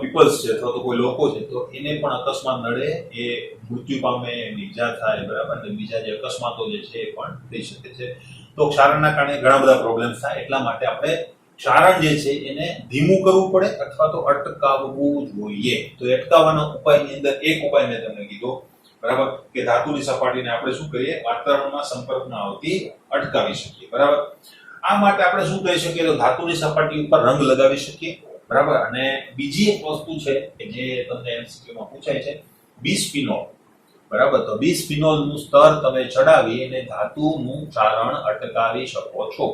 પીપલ્સ છે અથવા તો કોઈ લોકો છે, તો એને પણ અકસ્માત નડે, એ મૃત્યુ પામે, એની ઈજા થાય, બરાબર. અને બીજા જે અકસ્માતો જે છે એ પણ થઈ શકે છે. તો ક્ષારણના કારણે ઘણા બધા પ્રોબ્લેમ્સ થાય. એટલા માટે આપણે ક્ષારણ જે છે એને ધીમું કરવું પડે અથવા તો અટકાવવું જોઈએ. તો અટકાવવાના ઉપાયની અંદર એક ઉપાય મેં તમને કીધો, બરાબર, કે ધાતુની સપાટીને આપણે શું કરીએ, વાતાવરણમાં સંપર્કમાં આવતી અટકાવી શકીએ, બરાબર. આ માટે આપણે શું કરી શકીએ, તો ધાતુની સપાટી ઉપર રંગ લગાવી શકીએ, બરાબર. અને બીજી એક વસ્તુ છે કે જે તમને એમસીક્યુમાં પૂછાય છે, બિસ્ફિનોલ, બરાબર. તો બિસ્ફિનોલનું સ્તર તમે ચડાવી અને ધાતુનું ક્ષારણ અટકાવી શકો છો.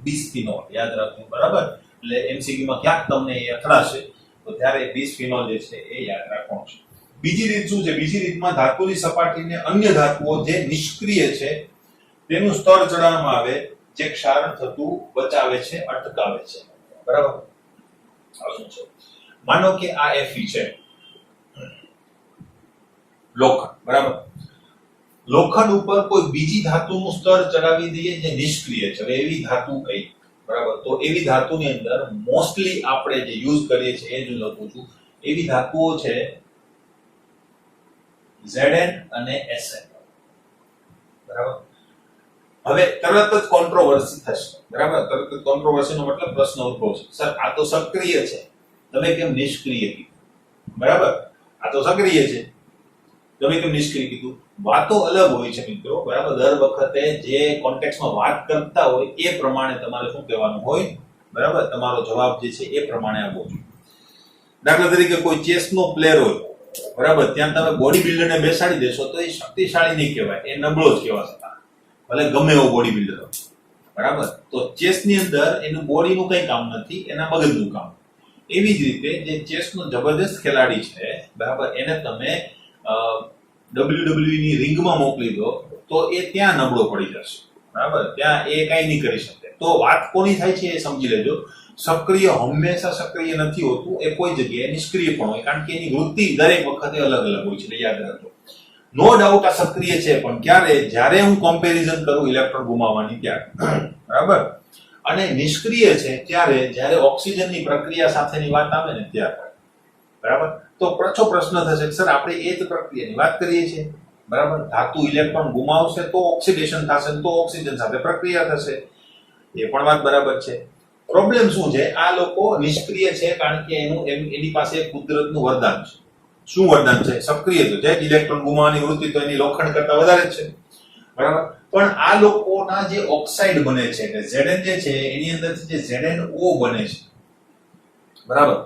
બિસ્ફિનોલ યાદ રાખજો, બરાબર. એટલે એમસીક્યુમાં ક્યાંક તમને એ અથડાશે, તો ત્યારે બિસ્ફિનોલ જે છે એ યાદ રાખવાનું છે. બીજી રીત શું છે, બીજી રીતમાં ધાતુની સપાટીને અન્ય ધાતુઓ જે નિષ્ક્રિય છે તેનું સ્તર ચડાવવામાં આવે, જે ક્ષારણ થતું બચાવે છે, અટકાવે છે, બરાબર. માનો કે આ Fe છે, લોખંડ, બરાબર. લોખંડ ઉપર કોઈ બીજી ધાતુનું સ્તર ચડાવી દઈએ જે નિષ્ક્રિય છે. હવે એવી ધાતુ કઈ, બરાબર. તો એવી ધાતુની અંદર મોસ્ટલી આપણે જે યુઝ કરીએ છીએ એ જ લખું છું. એવી ધાતુઓ છે Zn અને Sn, બરાબર. હવે તરત જ કોન્ટ્રોવર્સી થશે, બરાબર. તરત જ કોન્ટ્રોવર્સીનો મતલબ પ્રશ્ન ઉદ્ભવશે, સર આ તો સક્રિય છે, તમે કેમ નિષ્ક્રિય કીધું, બરાબર. આ તો સક્રિય છે, તમે કેમ નિષ્ક્રિય કીધું. વાતો અલગ હોય છે મિત્રો, બરાબર. દર વખતે જે કોન્ટેક્સ્ટમાં વાત કરતા હોય એ પ્રમાણે તમારે શું કહેવાનું હોય, બરાબર. તમારો જવાબ જે છે એ પ્રમાણે આપવો જોઈએ. દાખલા તરીકે કોઈ ચેસનો પ્લેયર હોય, બરાબર, ત્યાં તમે બોડી બિલ્ડરને બેસાડી દેશો તો એ શક્તિશાળી નહીં કહેવાય, એ નબળો જ કહેવાશે, ભલે ગમે એવો બોડી બિલ્ડર, બરાબર. તો ચેસની અંદર એનું બોડીનું કઈ કામ નથી, એના મગજનું કામ. એવી જ રીતે જે ચેસનો જબરદસ્ત ખેલાડી છે, બરાબર, એને તમે WWE ની રિંગમાં મોકલી દો તો એ ત્યાં નબળો પડી જશે, બરાબર. ત્યાં એ કઈ નહીં કરી શકે. તો વાત કોની થાય છે એ સમજી લેજો. સક્રિય હંમેશા સક્રિય નથી હોતું, એ કોઈ જગ્યાએ નિષ્ક્રિય પણ હોય, કારણ કે એની વૃત્તિ દરેક વખતે અલગ અલગ હોય છે, યાદ રાખજો. નો ડાઉટ આ સક્રિય છે, પણ ક્યારે, જ્યારે હું કમ્પેરિઝન કરું ઇલેક્ટ્રોન ગુમાવવાની ત્યારે, બરાબર. અને નિષ્ક્રિય છે ત્યારે, જ્યારે ઓક્સિજનની પ્રક્રિયા સાથેની વાત આવે ને ત્યારે, બરાબર. તો પાછો પ્રશ્ન થશે, સર આપણે એ જ પ્રક્રિયાની વાત કરીએ છીએ, બરાબર. ધાતુ ઇલેક્ટ્રોન ગુમાવશે તો ઓક્સિડેશન થશે, તો ઓક્સિજન સાથે પ્રક્રિયા થશે, એ પણ વાત બરાબર છે. પ્રોબ્લેમ શું છે, આ લોકો નિષ્ક્રિય છે કારણ કે એની પાસે કુદરતનું વરદાન છે. શું વરદાન છે? સક્રિય તો છે, ઇલેક્ટ્રોન ગુમાવવાની વૃત્તિ તો એની લોખંડ કરતા વધારે જ છે, બરાબર. પણ આ લોકોના જે ઓક્સાઇડ બને છે, એટલે Zn જે છે એની અંદરથી જે ZnO બને છે, બરાબર,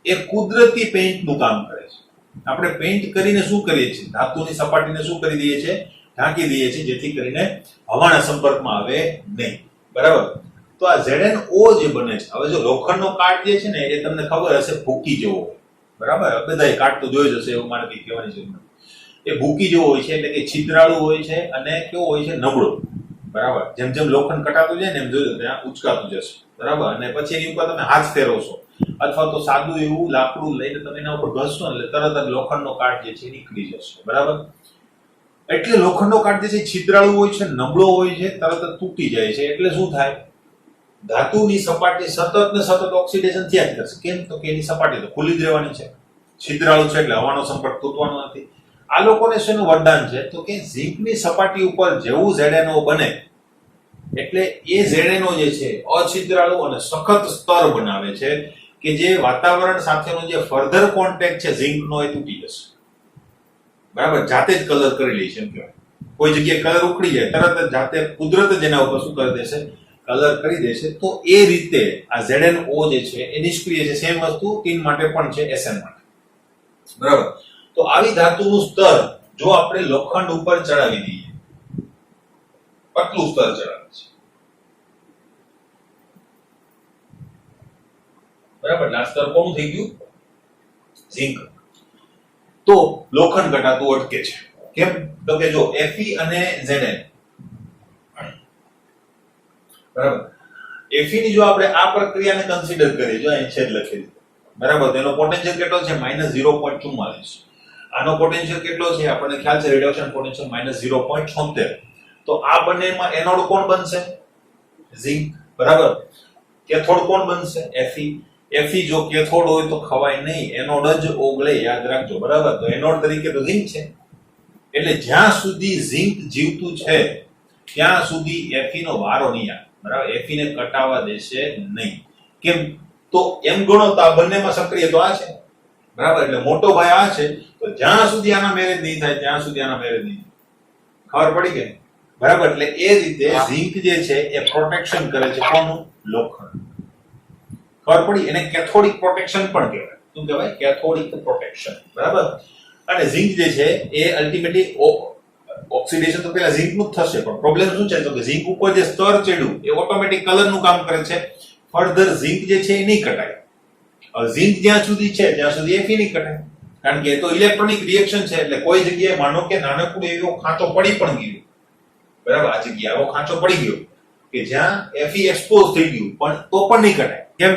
એ કુદરતી પેઇન્ટનું કામ કરે છે. આપણે પેઇન્ટ કરીને શું કરીએ છીએ, ધાતુની સપાટીને શું કરી દઈએ છીએ, ઢાંકી દઈએ છીએ, જેથી કરીને હવાના સંપર્કમાં આવે નહીં, બરાબર. તો આ ZnO જે બને છે, હવે જો લોખંડનો કાટ જે છે ને એ તમને ખબર હશે ભૂકી જેવો હોય, બરાબર. બધાએ કાટ તો જોઈ જ હશે, એવું મારે કઈ કહેવાની જરૂર નથી. એ ભૂકી જેવો હોય છે, એટલે કે છિદ્રાળુ હોય છે અને કેવો હોય છે, નબળો, બરાબર. જેમ જેમ લોખંડ કટાતું જાય ને એમ જોજો ત્યાં ઉચકાતું જશે, બરાબર. અને પછી એની ઉપર તમે હાથ ફેરવશો અથવા તો સાદું એવું લાકડું લઈને તમે એના ઉપર ઘસશો એટલે તરત જ લોખંડનો કાટ જે છે નીકળી જશે, બરાબર. એટલે લોખંડનો કાટ જે છે છિદ્રાળુ હોય છે, નબળો હોય છે, તરત જ તૂટી જાય છે. એટલે શું થાય, ધાતુની સપાટી સતત ને સતત ઓક્સિડેશન થયા જ કરશે. કેમ? તો કે એની સપાટી તો ખુલ્લી જ રહેવાની છે, છિદ્રાળુ છે એટલે હવાનો સંપર્ક તૂટવાનો નથી. આ લોકોને શેનું વરદાન છે, તો કે ઝીંકની સપાટી ઉપર જેવું ZnO બને એટલે એ ZnO જે છે અછિદ્રાળુ અને સખત સ્તર બનાવે છે કે જે વાતાવરણ સાથેનો જે ફર્ધર કોન્ટેક્ટ છે ઝીંકનો એ તૂટી જશે, બરાબર, જાતે જ કલર કરી લે છે એમ કહેવાય. કોઈ જગ્યાએ કલર ઉખડી જાય તરત જ જાતે કુદરત જ એના ઉપર શું કરી દેશે, કલર કરી દેશે. તો એ રીતે આ ZnO જે છે એ નિષ્ક્રિય છે. સેમ વસ્તુ ટીન માટે પણ છે, SN માટે, બરાબર. તો આવી ધાતુનું સ્તર જો આપણે લોખંડ ઉપર ચડાવી દઈએ, પતલું સ્તર ચડાવે છે, બરાબર, આ સ્તર કોનું થઈ ગયું, ઝીંક. તો લોખંડ ઘટાતું અટકે છે. કેમ? તો કે જો Fe અને Zn, બરાબર, Fe ની જો આપણે આ પ્રક્રિયાને કન્સિડર કરીએ, જો અહીં છેદ લખેલું, બરાબર, તેનો પોટેન્શિયલ કેટલો છે -0.44. આનો પોટેન્શિયલ કેટલો છે આપણને ખ્યાલ છે, રિડક્શન પોટેન્શિયલ -0.76. તો આ બંનેમાં એનોડ કોણ બનશે, ઝીંક, બરાબર. કેથોડ કોણ બનશે, Fe જો કેથોડ હોય તો ખવાય નહીં, એનોડ જ ઓગળે, યાદ રાખજો, બરાબર. તો એનોડ તરીકે તો ઝીંક છે. એટલે જ્યાં સુધી ઝીંક જીવતું છે ત્યાં સુધી Fe નો વારો નહીં આવે, બરાબર. Fe ને કટાવા દેશે નહીં. કેમ? તો એમ ગણો તો આ બંનેમાં સક્રિય તો આ છે, બરાબર. એટલે મોટો ભાઈ આ છે, તો જ્યાં સુધી આના મેરેજ નહીં થાય ત્યાં સુધી આના મેરેજ નહીં. ખબર પડી કે, બરાબર. એટલે એ રીતે ઝીંક જે છે એ પ્રોટેક્શન કરે છે કોનું, લોખંડ. ખબર પડી? એને કેથોડિક પ્રોટેક્શન પણ કહેવાય. શું કહેવાય? કેથોડિક પ્રોટેક્શન, બરાબર. અને ઝીંક જે છે એ અલ્ટિમેટલી ઓક્સિડેશન તો પેલા ઝીંક નું જ થશે, પણ પ્રોબ્લેમ શું છે તો કે ઝીંક ઉપર જે સ્તર ચડ્યું એ ઓટોમેટિક કલર નું કામ કરે છે. ફર્ધર ઝીંક જે છે એ નહીં કટાય. ઝીંક જ્યાં સુધી છે ત્યાં સુધી Fe નહીં કટાય, કારણ કે એ તો ઇલેક્ટ્રોનિક રિએક્શન છે. એટલે કોઈ જગ્યાએ માનો કે નાનકડું એવો ખાંચો પડી પણ ગયો, બરાબર, આ જગ્યાએ આવો ખાંચો પડી ગયો કે જ્યાં Fe એક્સપોઝ થઈ ગયું, પણ તો પણ નહીં કટાય. કેમ?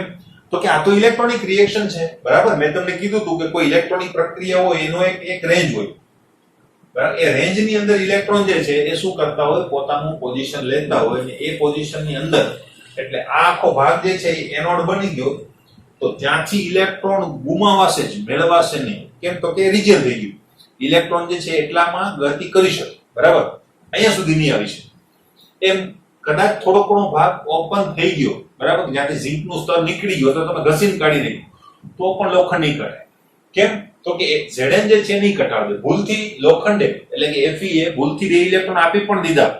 તો કે આ તો ઇલેક્ટ્રોનિક રિએક્શન છે, બરાબર. મેં તમને કીધું હતું કે કોઈ ઇલેક્ટ્રોનિક પ્રક્રિયા હોય એનો એક રેન્જ હોય, બરાબર. એ રેન્જ ની અંદર ઇલેક્ટ્રોન જે છે એ શું કરતા હોય, પોતાનું પોઝિશન લેતા હોય, અને એ પોઝિશન ની અંદર એટલે આ આખો ભાગ જે છે એ એનોડ બની ગયો, તો ત્યાંથી ઇલેક્ટ્રોન ગુમાવાશે જ, મેળવાશે નહીં. કેમ? તો કે રિજિયન થઈ ગયું. ઇલેક્ટ્રોન જે છે એટલામાં ગતિ કરી શકે, બરાબર, અહીંયા સુધી નહીં આવી શકે. એમ કદાચ થોડો ઘણો ભાગ ઓપન થઈ ગયો, બરાબર, જ્યાંથી ઝીંકનું સ્તર નીકળી ગયો તો તમે ઘસીને કાઢી નાખ્યું તો પણ લોખંડ નહીં કટાય. કેમ? તો કે Zn જે છે નહીં કટાવે, ભૂલથી લોખંડે એટલે કે Fe એ ભૂલથી બે ઇલેક્ટ્રોન આપી પણ દીધા.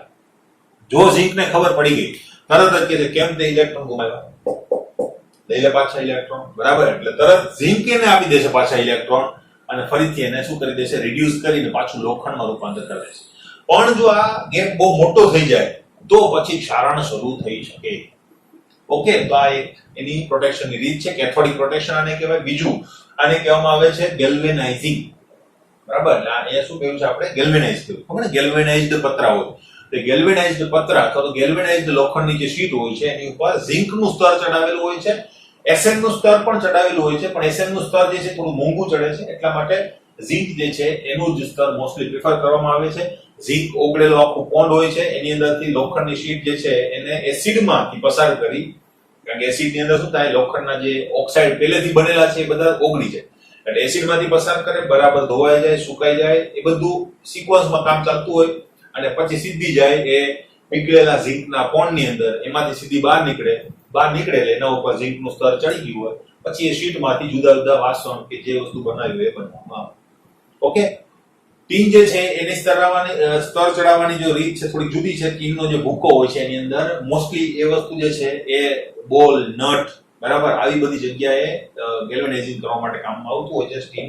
જો ઝીંકને ખબર પડી ગઈ તરત જ કે કેમ તે ઇલેક્ટ્રોન ગુમાવ્યા, લઈ લે પાછા ઇલેક્ટ્રોન, બરાબર. એટલે તરત ઝીંક એને આપી દેશે પાછા ઇલેક્ટ્રોન, અને ફરીથી એને શું કરી દેશે, રિડ્યુસ કરીને પાછું લોખંડમાં રૂપાંતર કરી દેશે. પણ જો આ ગેપ બહુ મોટો થઈ જાય તો પછી ક્ષારણ શરૂ થઈ શકે. ઓકે, તો આ એક એની પ્રોટેક્શનની રીત છે, કેથોડિક પ્રોટેક્શન આને કહેવાય. બીજું આને કહેવામાં આવે છે ગેલ્વેનાઇઝિંગ, બરાબર. એટલે એ શું કહ્યું છે આપણે, ગેલ્વેનાઇઝ કહ્યું, ખબર ને, ગેલ્વેનાઇઝ્ડ પતરા હોય તો ગેલ્વેનાઇઝ્ડ પતરા અથવા તો ગેલ્વેનાઇઝ્ડ લોખંડની જે શીટ હોય છે એની ઉપર ઝીંકનું સ્તર ચડાવેલું હોય છે, SN નું સ્તર પણ ચડાવેલું હોય છે. પણ SN નું સ્તર જે છે થોડું મોંઘું ચડે છે, એટલા માટે ઝીંક જે છે એનું જ સ્તર મોસ્ટલી પ્રિફર કરવામાં આવે છે. ઝીંક ઓગળેલો આખો પોન્ડ હોય છે, એની અંદરથી લોખંડની શીટ જે છે એને એસિડમાંથી પસાર કરી, કારણ કે એસિડની અંદર શું થાય, લોખંડના જે ઓક્સાઇડ પહેલેથી બનેલા છે એ બધા ઓગળી જાય, એટલે એસિડમાંથી પસાર કરે, બરાબર ધોવાઈ જાય, સુકાઈ જાય, એ બધું સિક્વન્સમાં કામ ચાલતું હોય, અને પછી સીધી જાય એ પીગળેલા ઝીંકના પોન્ડની અંદર, એમાંથી સીધી બહાર નીકળે એટલે એના ઉપર ઝીંકનું સ્તર ચડી ગયું હોય, પછી એ શીટમાંથી જુદા જુદા વાસણ કે જે વસ્તુ બનાવ્યું એ બનાવવામાં આવે. ઓકે, ટીન જે છે એની સ્તર ચડાવવાની જો રીત છે થોડી જુદી છે. ટીનનો જે ભૂકો હોય છે એની અંદર મોસ્ટલી એ વસ્તુ જે છે એ બોલ, નટ, બરાબર, આવી બધી જગ્યાએ ગેલ્વેનાઇઝિંગ કરવા માટે કામમાં આવતું હોય છે સ્ટીમ,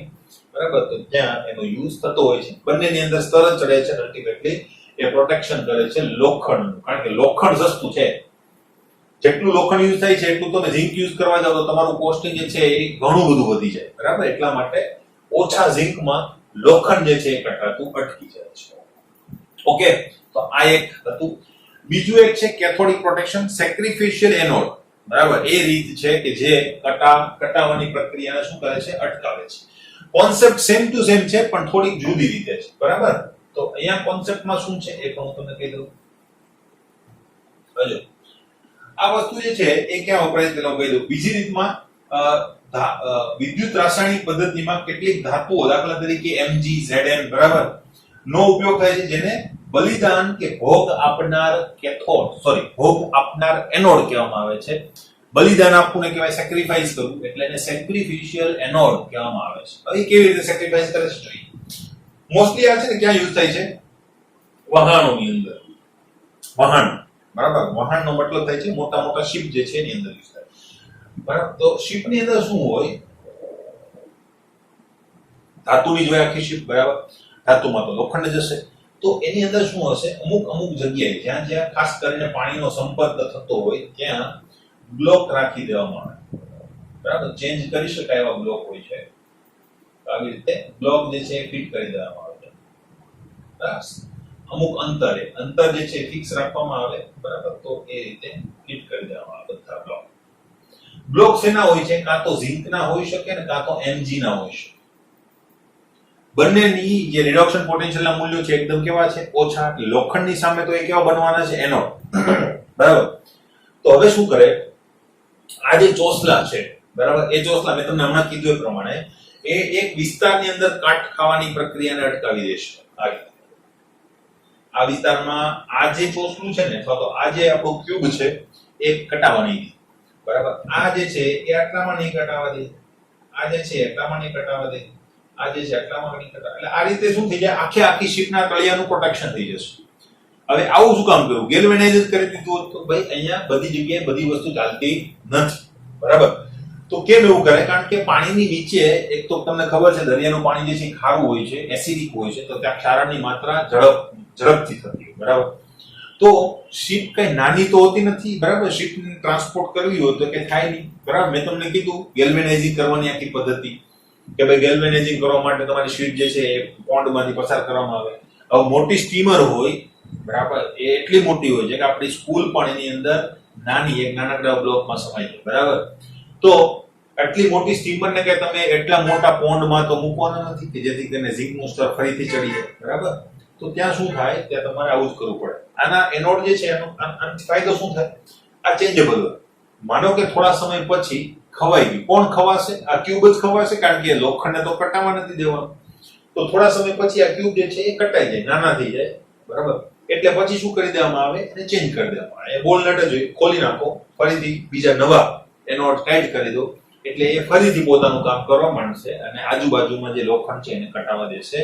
બરાબર. તો ત્યાં એનો યુઝ થતો હોય છે. બંનેની અંદર સ્તર જ ચડે છે, અલ્ટિમેટલી એ પ્રોટેક્શન કરે છે લોખંડનું, કારણ કે લોખંડ સસ્તું છે. જેટલું લોખંડ યુઝ થાય છે એટલું તમે ઝીંક યુઝ કરવા જાવ તો તમારું કોસ્ટિંગ જે છે એ ઘણું બધું વધી જાય, બરાબર. એટલા માટે ઓછા ઝીંકમાં લોખંડ જે છે એ કટાતું અટકી જાય છે. ઓકે, તો આ એક હતું. બીજું એક છે કેથોડિક પ્રોટેક્શન, સેક્રિફિશિયલ એનોડ, બરાબર. એ રીત છે કે જે કટાવાની પ્રક્રિયાને શું કરે છે, અટકાવે છે. કોન્સેપ્ટ સેમ ટુ સેમ છે પણ થોડીક જુદી રીતે છે, બરાબર. તો અહીંયા કોન્સેપ્ટમાં શું છે એ પણ હું તમને કહી દઉં. હજો આ વસ્તુ જે છે એ ક્યાં વપરાય છે કહી દઉં. બીજી રીતમાં વિદ્યુત રાસાયણિક પદ્ધતિમાં કેટલીક ધાતુઓ, દાખલા તરીકે Mg, Zn, બરાબર, નો ઉપયોગ થાય છે, જેને બલિદાન કે ભોગ આપનાર ભોગ આપનાર એનોડ કહેવામાં આવે છે. બલિદાન આપવું ને કહેવાય સેક્રિફાઈસ કરવું, એટલે એને સેક્રિફિશિયલ એનોડ કહેવામાં આવે છે. હવે કેવી રીતે સેક્રિફાઈસ કરે છે જોઈએ. મોસ્ટલી આ છે ને ક્યાં યુઝ થાય છે? વહાણોની અંદર. વહાણ, બરાબર. વહાણનો મતલબ થાય છે મોટા મોટા શિપ જે છે એની અંદર યુઝ થાય. બરાબર. તો શિપની અંદર શું હોય? ધાતુની જ હોય આખી શિપ, બરાબર. ધાતુમાં તો લોખંડ જ હશે. તો એની અંદર શું હશે? અમુક જગ્યાએ જ્યાં જ્યાં ખાસ કરીને પાણીનો સંપર્ક થતો હોય ત્યાં બ્લોક રાખી દેવામાં આવે, બરાબર. ચેન્જ કરી શકાય એવા બ્લોક હોય છે. આવી રીતે બ્લોક જે છે ફિટ કરી દેવામાં આવે છે, બરાબર. અમુક અંતર જે છે ફિક્સ રાખવામાં આવે, બરાબર. તો એ રીતે ફિટ કરી દેવામાં આવે બધા બ્લોક શેના હોય છે? કાં તો ઝિંકના હોઈ શકે ને કાં તો Mg ના હોઈ શકે. બંનેની જે રિડક્શન પોટેન્શિયલના મૂલ્યો છે એકદમ કેવા છે? ઓછા. લોખંડની સામે તો એ કેવા બનવાના છે? એનોડ, બરાબર. તો હવે શું કરે? આ જે ચોસલા છે, બરાબર, એ ચોસલા મેં તમને હમણાં કીધું એ પ્રમાણે એ એક વિસ્તારની અંદર કાટ ખાવાની પ્રક્રિયાને અટકાવી દેશે. આ વિસ્તારમાં આ જે ચોસલું છે ને, અથવા તો આ જે આપણું ક્યુબ છે એ કટાવા નહીં દે, બરાબર. આ જે છે એ આટલામાં નહીં કટાવા દે, આ જે છે આટલામાં નહીં કટાવા દે, આ જે છે આટલામાં નહીં કટાવા. એટલે આ રીતે શું થઈ જાય? આખી શીટના તળિયાનું પ્રોટેક્શન થઈ જશે. હવે આવું શું કામ કર્યું? ગેલ્વેનાઇઝ કરી દીધું તો ભાઈ અહીંયા બધી જગ્યાએ બધી વસ્તુ ચાલતી નથી, બરાબર. તો કેમ એવું કરે? કારણ કે પાણીની નીચે એક તો તમને ખબર છે દરિયાનું પાણી જે છે ખારું હોય છે, એસિડિક હોય છે, તો ત્યાં ક્ષારની માત્રા ઝડપથી થતી હોય, બરાબર. તો શિપ કઈ નાની તો હોતી નથી, બરાબર. શિપ ટ્રાન્સપોર્ટ કરવી હોય તો કે થાય નહીં, બરાબર. મેં તમને કીધું ગેલ્વેનાઇઝિંગ કરવાની આખી પદ્ધતિ કે ભાઈ ગેલ્વેનાઇઝિંગ કરવા માટે તમારી શીટ જે છે એ પોન્ડમાંથી પસાર કરવામાં આવે. હવે મોટી સ્ટીમર હોય, બરાબર, એ એટલી મોટી હોય છે કે આપણી સ્કૂલ પણ એની અંદર નાની એક નાનકડા બ્લોકમાં સમાઈ જાય, બરાબર. તો આટલી મોટી સ્ટીમરને કે તમે એટલા મોટા પોન્ડમાં તો મૂકવાના નથી કે જેથી કરીને ઝિંકનું સ્તર ફરીથી ચડી જાય, બરાબર. તો ત્યાં શું થાય? ત્યાં તમારે આવું જ કરવું પડે. આના એનોડ જે છે એનો ફાયદો શું થાય? આ ચેન્જેબલ હોય. માનો કે થોડા સમય પછી ખવાઈ ગયું. કોણ ખવાશે? આ ક્યુબ જ ખવાશે, કારણ કે લોખંડને તો કટાવા નથી દેવાનું. તો થોડા સમય પછી આ ક્યુબ જે છે એ કટાઈ જાય, નાના થઈ જાય, બરાબર. એટલે પછી શું કરી દેવામાં આવે? એને ચેન્જ કરી દેવામાં આવે. એ બોલ નટ જ હોય, ખોલી નાખો, ફરીથી બીજા નવા એનોડ ટાઈટ કરી દો, એટલે એ ફરીથી પોતાનું કામ કરવા માંડશે અને આજુબાજુમાં જે લોખંડ છે એને કટાવા દેશે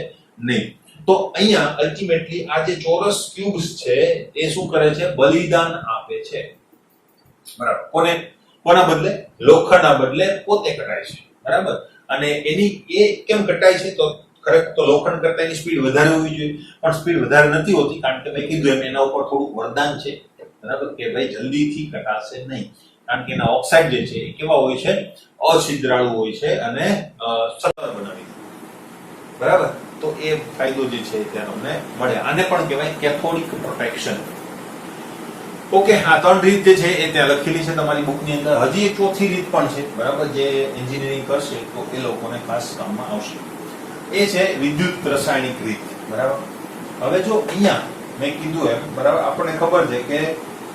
નહીં. તો અહીંયા અલ્ટિમેટલી આ જે ચોરસ ક્યુબ્સ છે એ શું કરે છે? બલિદાન આપે છે, બરાબર. કોના બદલે? લોખંડના બદલે પોતે કટાય છે, બરાબર. અને એની એ કેમ કટાય છે? તો ખરેખર તો લોખંડ કરતા એની સ્પીડ વધારે હોવી જોઈએ, પણ સ્પીડ વધારે નથી હોતી, કારણ કે મેં કીધું એમ એના ઉપર થોડું વરદાન છે, બરાબર, કે ભાઈ જલ્દીથી કટાશે નહીં. કારણ કે એના ઓક્સાઇડ જે છે એ કેવા હોય છે? અછિદ્રાળુ હોય છે અને સતત બનાવી, બરાબર. તો એ ફાયદો જે છે તે અમને મળે. આને પણ કહેવાય કેથોડિક પ્રોટેક્શન. ઓકે, આ 3 રીત જે છે એ ત્યાં લખેલી છે તમારી બુકની અંદર. હજી એક ચોથી રીત પણ છે, બરાબર, જે એન્જિનિયરિંગ કરશે તો એ લોકોને ખાસ કામમાં આવશે. એ છે વિદ્યુત રસાયણિક રીત, બરાબર. હવે જો અહીંયા મેં કીધું એમ, બરાબર, આપણને ખબર છે કે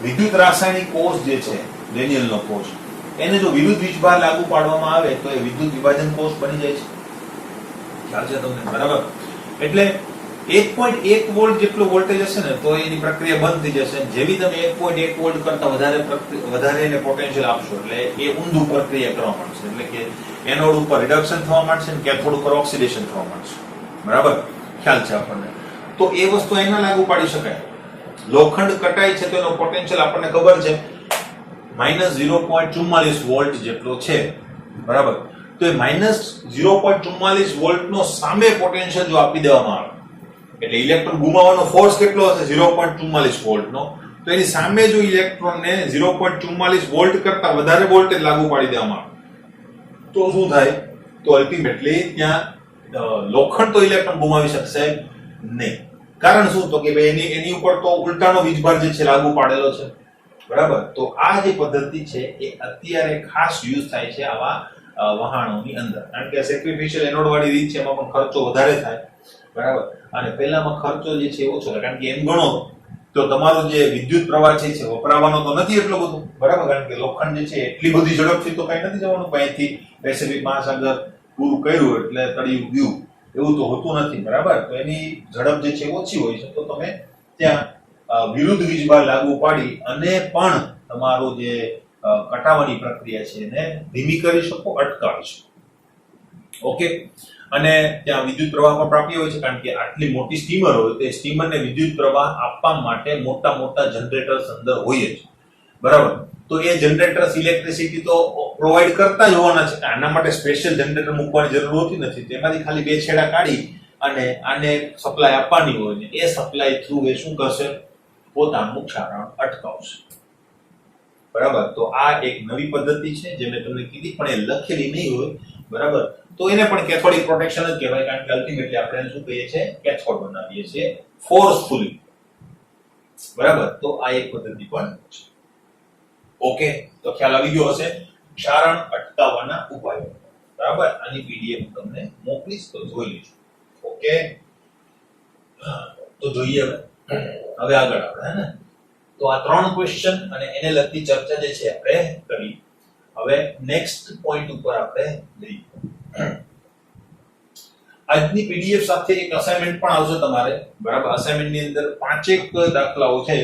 વિદ્યુત રાસાયણિક કોષ જે છે, ડેનિયલનો કોષ, એને જો વિરુદ્ધ વીજભાર લાગુ પાડવામાં આવે તો એ વિદ્યુત વિભાજન કોષ બની જાય છે. ખ્યાલ છે તમને, બરાબર. એટલે 1.1 વોલ્ટ જેટલો વોલ્ટેજ હશે ને તો એની પ્રક્રિયા બંધ થઈ જશે. જેવી તમે 1.1 વોલ્ટ કરતા વધારે એને પોટેન્શિયલ આપશો એટલે એ ઊંધું પ્રક્રિયા કરવા માંડશે. એટલે કે એનોડ ઉપર રિડક્શન થવા માંડશે અને કેથોડ ઉપર ઓક્સિડેશન થવા માંડશે, બરાબર. ખ્યાલ છે આપણને. તો એ વસ્તુ એના લાગુ પાડી શકાય. લોખંડ કટાય છે તો એનો પોટેન્શિયલ આપણને ખબર છે -0.44 વોલ્ટ જેટલો છે, બરાબર. તો એ -0.44 વોલ્ટનો સામે પોટેન્શિયલ જો આપી દેવામાં આવે એટલે ઇલેક્ટ્રોન ગુમાવવાનો ફોર્સ કેટલો હશે? 0.44 વોલ્ટનો. તો એની સામે જો ઇલેક્ટ્રોનને 0.44 વોલ્ટ કરતા વધારે વોલ્ટેજ લાગુ પાડી દેવામાં આવે તો શું થાય? તો અલ્ટિમેટલી ત્યાં લોખંડ તો ઇલેક્ટ્રોન ગુમાવી શકશે નહીં. કારણ શું? તો કે ભાઈ એની ઉપર તો ઉલટાનો વીજભાર જે છે લાગુ પાડેલો છે, બરાબર. તો આ જે પદ્ધતિ છે એ અત્યારે ખાસ યુઝ થાય છે આવા વહાણોની અંદર, કારણ કે સેક્રિફિશિયલ એનોડ વાળી રીત છે, એમાં પણ ખર્ચો વધારે થાય, બરાબર. અને પહેલામાં ખર્ચો જે છે ઓછો થાય, કારણ કે એમ ગણો તો તમારો જે વિદ્યુત પ્રવાહ છે વપરાવાનો તો નથી એટલો બધો, બરાબર. કારણ કે લોખંડ જે છે એટલી બધી ઝડપથી તો કઈ નથી જવાનું, અહીંથી પેસિફિક મહાસાગર પૂરું કર્યું એટલે તળિયું ગયું એવું તો હોતું નથી, બરાબર. તો એની ઝડપ જે છે ઓછી હોય છે, તો તમે ત્યાં વિરુદ્ધ વીજભાર લાગુ પાડી અને પણ તમારું જે કટાવાની પ્રક્રિયા છે એને ધીમી કરી શકો, અટકાવી શકો. ઓકે. અને ત્યાં વિદ્યુત પ્રવાહ પણ પ્રાપ્ય હોય છે, કારણ કે આટલી મોટી સ્ટીમર હોય તે સ્ટીમરને વિદ્યુત પ્રવાહ આપવા માટે મોટા મોટા જનરેટર્સ અંદર હોય જ, બરાબર. તો એ જનરેટર્સ ઇલેક્ટ્રિસિટી તો પ્રોવાઈડ કરતા જ હોવાના છે. આના માટે સ્પેશિયલ જનરેટર મૂકવાની જરૂર હોતી નથી. તેમાંથી ખાલી બે છેડા કાઢી અને આને સપ્લાય આપવાની હોય ને એ સપ્લાય થ્રુ એ શું કરશે? પોતાનું ક્ષારણ અટકાવશે, બરાબર. તો આ એક નવી પદ્ધતિ છે જે મેં તમને કીધી, પણ એ લખેલી નહીં હોય, બરાબર. તો એને પણ કેથોડિક પ્રોટેક્શન જ કહેવાય, કારણ કે અલ્ટિમેટલી આપણે શું કહીએ છીએ? કેથોડ બનાવીએ છીએ ફોર્સફુલી, બરાબર. તો આ એક પદ્ધતિ પણ છે. ઓકે, તો ખ્યાલ આવી ગયો હશે ક્ષારણ અટકાવવાના ઉપાયો, બરાબર. આની પીડીએફ તમને મોકલીશ તો જોઈ લેજો. ઓકે, તો જોઈએ હવે આગળ આપણે, હે ને. તો આ 3 ક્વેશ્ચન અને એને લગતી ચર્ચા જે છે આપણે કરી. હવે નેક્સ્ટ પોઈન્ટ ઉપર આપણે જઈએ. આજની પીડીએફ સાથે એક અસાઇનમેન્ટ પણ આવશે તમારે, બરાબર. અસાઇનમેન્ટ ની અંદર 5 દાખલાઓ છે,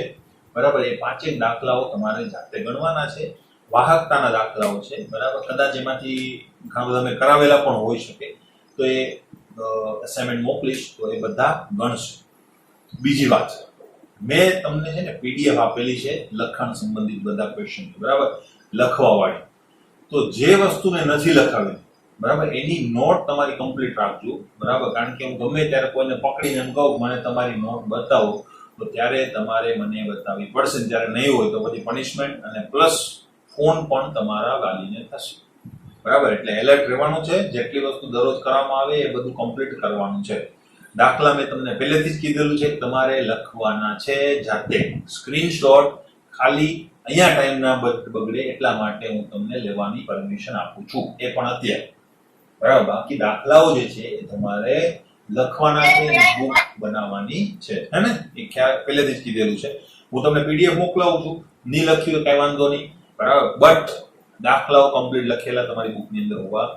બરાબર. એ 5 દાખલાઓ તમારે જાતે ગણવાના છે. વાહકતાના દાખલાઓ છે, બરાબર. કદાચ એમાંથી ઘણા બધા મેં કરાવેલા પણ હોઈ શકે, તો એ અસાઇનમેન્ટ મોકલીશ તો એ બધા ગણશે. બીજી વાત, મેં તમને છે ને પીડીએફ આપેલી છે લખાણ સંબંધિત બધા ક્વેશ્ચન, બરાબર, લખવા વાળી. તો જે વસ્તુને નથી લખાવી, બરાબર, એની નોટ તમારી કમ્પ્લીટ રાખજો, બરાબર. કારણ કે હું ગમે ત્યારે કોઈને પકડીને એમ કહું મને તમારી નોટ બતાવો, તો ત્યારે તમારે મને બતાવવી પડશે. જ્યારે નહીં હોય તો પછી પનિશમેન્ટ અને પ્લસ ફોન પણ તમારા વાલીને થશે, બરાબર. એટલે એલર્ટ રહેવાનું છે. જેટલી વસ્તુ દરરોજ કરવામાં આવે એ બધું કમ્પ્લીટ કરવાનું છે. દાખલા મેં તમને પહેલેથી જ કીધેલું છે, તમારે લખવાના છે જાતે. સ્ક્રીનશોટ ખાલી અહીંયા ટાઈમ ના બગડે એટલા માટે હું તમને લેવાની પરમિશન આપું છું, એ પણ અત્યારે, બરાબર. બાકી દાખલાઓ જે છે એ તમારે લખવાના છે, બુક બનાવવાની છે, હે ને. એ ખ્યાલ પહેલેથી જ કીધેલું છે. હું તમને પીડીએફ મોકલાવું છું, નહીં લખ્યું કઈ વાંધો નહીં, બરાબર. બટ દાખલાઓ કમ્પ્લીટ લખેલા તમારી બુકની અંદર હોવા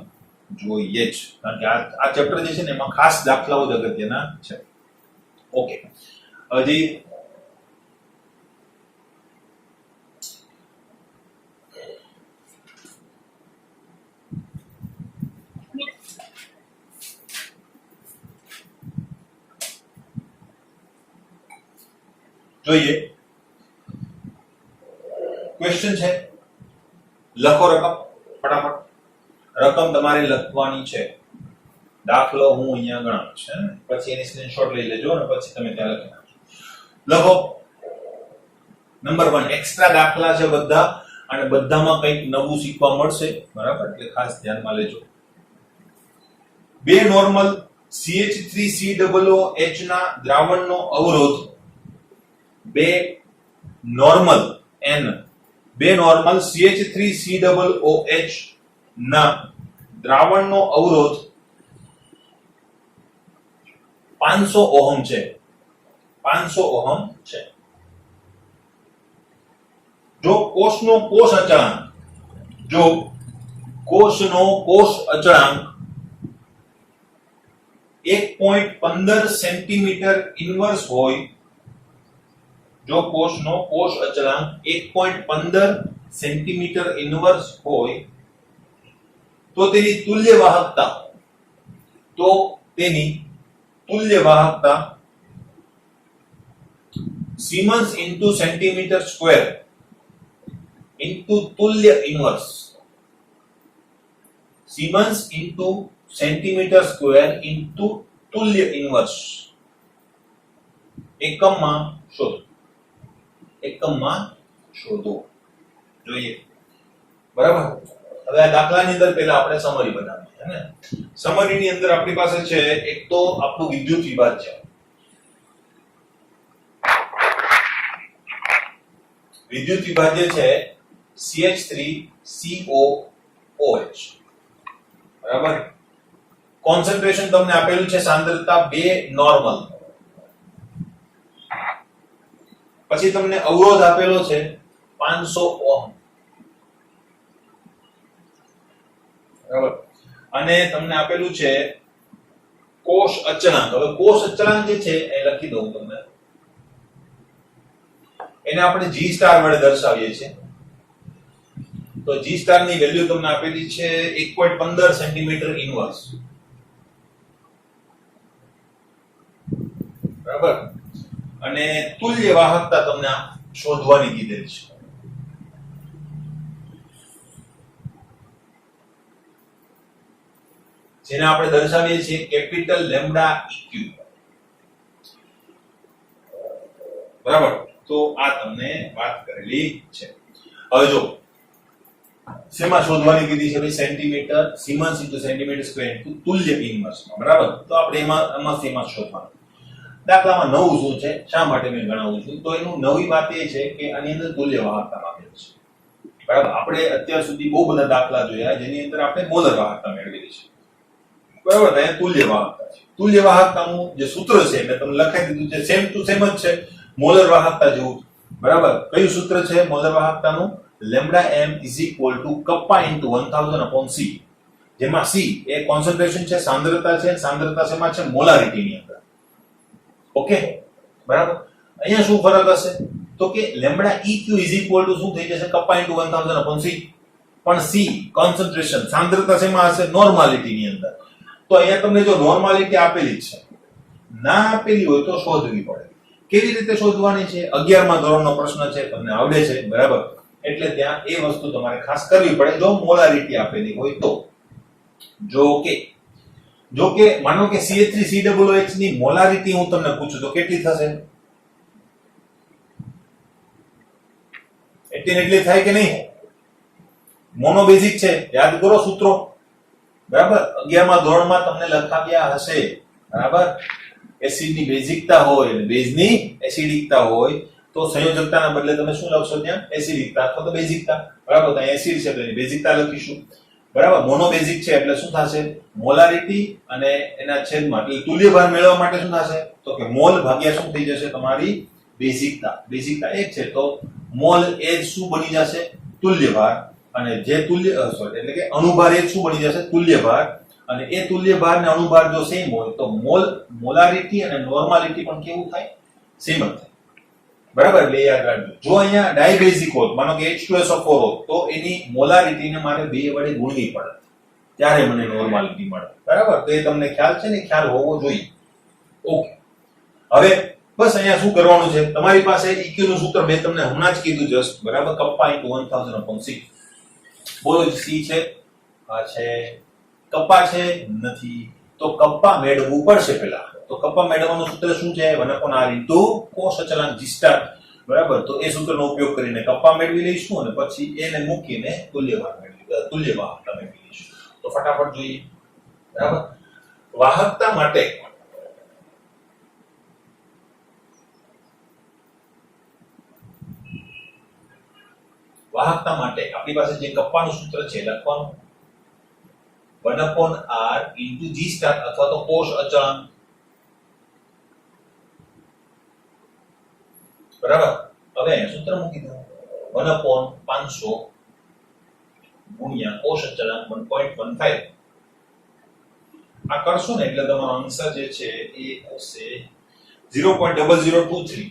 જોઈએ જ, કારણ કે આ ચેપ્ટર જે છે ને એમાં ખાસ દાખલાઓ જ અગત્યના છે. ઓકે, હજી જોઈએ. ક્વેશ્ચન છે, લખો રકમ ફટાફટ. રકમ તમારે લખવાની છે. દાખલો હું અહીંયા ગણાવું છે, પછી એની સ્ક્રીનશોટ લઈ લેજો અને પછી તમે ત્યાં લખી નાખજો. લખો. નંબર 1 એક્સ્ટ્રા દાખલા છે બધા, અને બધામાં કંઈક નવું શીખવા મળશે, બરાબર. એટલે ખાસ ધ્યાનમાં લેજો. 2 નોર્મલ CH3COOH ના દ્રાવણનો અવરોધ, 2 નોર્મલ CH3COOH ના દ્રાવણનો અવરોધ 500 ઓહમ છે. 500 ઓહમ છે. જો કોષનો કોષ અચળાંક 1.15 સેન્ટીમીટર ઇન્વર્સ હોય, જો કોષનો કોષ અચળાંક 1.15 સેન્ટીમીટર ઇન્વર્સ હોય, તો તેની તુલ્ય વાહકતા siemens into centimetre square into તુલ્ય inverse, siemens into centimetre square into તુલ્ય ઇન્વર્સ એકમમાં શોધો. જોઈએ, બરાબર. હવે આ દાખલાની અંદર પહેલા આપણે સમરી બનાવીએ, હે ને. સમરીની અંદર આપણી પાસે છે એક તો આપણું વિદ્યુત વિભાજ છે. વિદ્યુત વિભાજ જે છે CH3COOH, બરાબર. કોન્સન્ટ્રેશન તમને આપેલું છે સાંદ્રતા 2 નોર્મલ. પછી તમને અવરોધ આપેલો છે 500 ઓહમ, બરાબર. અને તમને આપેલું છે કોષ અચળાંક. હવે કોષ અચળાંક જે છે એ લખી દઉં તમને. એને આપણે જી સ્ટાર વડે દર્શાવીએ છીએ. તો જી સ્ટાર ની વેલ્યુ તમને આપેલી છે 1.15 સેન્ટીમીટર ઇનવર્સ. બરાબર. અને તુલ્ય વાહકતા તમને શોધવાની કીધેલી છે. જેને આપણે દર્શાવીએ છીએ કેપિટલ લેમ્ડા ઇક્યુ. બરાબર. તો આ તમને વાત કરેલી છે. હવે જો શેમાં શોધવાની કીધી છે ભાઈ? Centimetre siemens into centimetre square into તુલ્ય ઇનવર્સમાં. બરાબર. તો આપણે એમાં શોધવાનું. દાખલામાં નવું શું છે, શા માટે મેં ગણાવું છું? તો એનું નવી વાત એ છે કે આની અંદર તુલ્ય વાહકતા આપેલ છે. બરાબર. આપણે અત્યાર સુધી બહુ બધા દાખલા જોયા જેની અંદર આપણે મોલર વાહકતા મેળવેલી છે. બરાબર. અહીંયા તુલ્ય વાહકતા છે. તુલ્ય વાહકતાનું જે સૂત્ર છે એટલે તમને લખાઈ દીધું છે, સેમ ટુ સેમ જ છે મોલર વાહકતા જેવું. બરાબર. કયું સૂત્ર છે મોલર વાહકતાનું? Lambda m kappa into 1000 c, જેમાં c એ કોન્સન્ટ્રેશન છે, સાંદ્રતા છે. સાંદ્રતા શેમાં છે? મોલારિટી ની અંદર. ઓકે. બરાબર. અહીંયા શું ફરક હશે? તો કે લેમ્ડા eq શું થઈ જશે? Kappa into 1000 c. પણ c કોન્સન્ટ્રેશન, સાંદ્રતા શેમાં હશે? નોર્માલિટી ની અંદર. તો અહીંયા તમને જો નોર્માલિટી આપેલી છે, ના આપેલી હોય તો શોધવી પડે. કેવી રીતે શોધવાની છે? 11મા ધોરણનો પ્રશ્ન છે, તમને આવડે છે. બરાબર. એટલે ત્યાં એ વસ્તુ તમારે ખાસ કરવી પડે જો મોલારિટી આપેલી હોય તો. જો કે માનો કે CH3COOH ની મોલારિટી હું તમને પૂછું તો કેટલી થશે? એટલી થાય કે નહીં? મોનોબેઝિક છે, યાદ કરો સૂત્રો. બરાબર. 11મા ધોરણમાં તમને લખાવ્યા હશે. બરાબર. એસિડ ની બેઝિકતા હોય અને બેઝ ની એસિડિકતા હોય તો સંયોજકતાના બદલે તમે શું લખશો? ત્યાં એસિડિકતા અથવા તો બેઝિકતા. બરાબર. તો એસિડ છે એટલે બેઝિકતા લખીશું. બરાબર. મોનોબેઝિક છે એટલે શું થશે? મોલારિટી અને એના છેદમાં એટલે તુલ્ય ભાર મેળવવા માટે શું થશે? તો કે મોલ ભાગ્યા શું થઈ જશે? તમારી બેઝિકતા. બેઝિકતા 1 છે તો મોલ એ શું બની જશે? તુલ્ય ભાર. અને જે તુલ્ય એટલે કે અણુભાર એ શું બની જશે? તુલ્ય ભાર. અને એ તુલ્ય ભાર ને અણુભાર જો સેમ હોય તો મોલારિટી અને નોર્માલિટી પણ કેવું થાય? સેમ જ થાય. બરાબર. એટલે યાદ રાખજો. જો અહીંયા ડાયબેઝિક હોત, માનો કે H2SO4 હોત, તો એની મોલારિટીને મારે 2 વડે ગુણવી પડે, ત્યારે મને નોર્માલિટી મળે. બરાબર. તો એ તમને ખ્યાલ છે ને? ખ્યાલ હોવો જોઈએ. ઓકે. હવે બસ અહીંયા શું કરવાનું છે? તમારી પાસે EQ નું સૂત્ર મેં તમને હમણાં જ કીધું જસ્ટ. બરાબર. Kappa into 1000 c. બોલો c છે? આ છે. કપ્પા છે? નથી. તો કપ્પા મેળવવું પડશે પેલા. તો કપ્પા મેળવવાનું સૂત્ર શું છે? 1/r ઇન્ટુ કોષ અચળાંક g સ્ટાર. બરાબર. તો એ સૂત્રનો ઉપયોગ કરીને કપ્પા મેળવી લઈશું અને પછી એને મૂકીને તુલ્ય વાહકતા મેળવી લઈશું. તો ફટાફટ જોઈએ. બરાબર. વાહકતા માટે આપણી પાસે જે કપ્પાનું સૂત્ર છે લખવાનું 1/r ઇન્ટુ g સ્ટાર અથવા તો કોષ અચળાંક. બરાબર. હવે સૂત્ર મૂકી દો 1/500 ગુણ્યા કોષ અચળાંક 1.15. આ કરશો ને એટલે તમારો આન્સર જે છે એ આવશે 0.0023.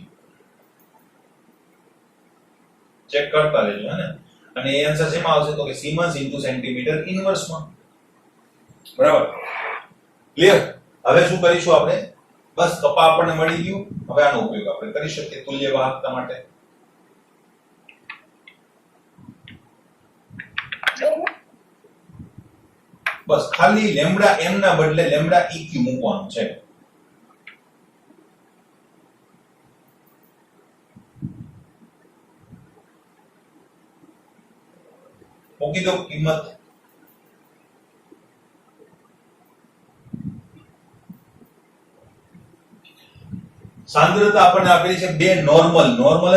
ચેક કરતા રહેજો હે ને. અને એ આન્સર શેમાં આવશે? તો કે સિમન્સ ઇન્ટુ સેન્ટીમીટર ઇનવર્સમાં. બરાબર. ક્લિયર? હવે શું કરીશું આપણે? બસ કપા આપણને મળી ગયું. હવે આનો ઉપયોગ આપણે કરી શકીએ તુલ્ય વાહકતા માટે. બસ ખાલી લેમ્ડા m ના બદલે લેમ્ડા eq મૂકવાનું છે. મૂકી દો કિંમત. સાંદ્રતા આપણને આપેલી છે 2 નોર્મલ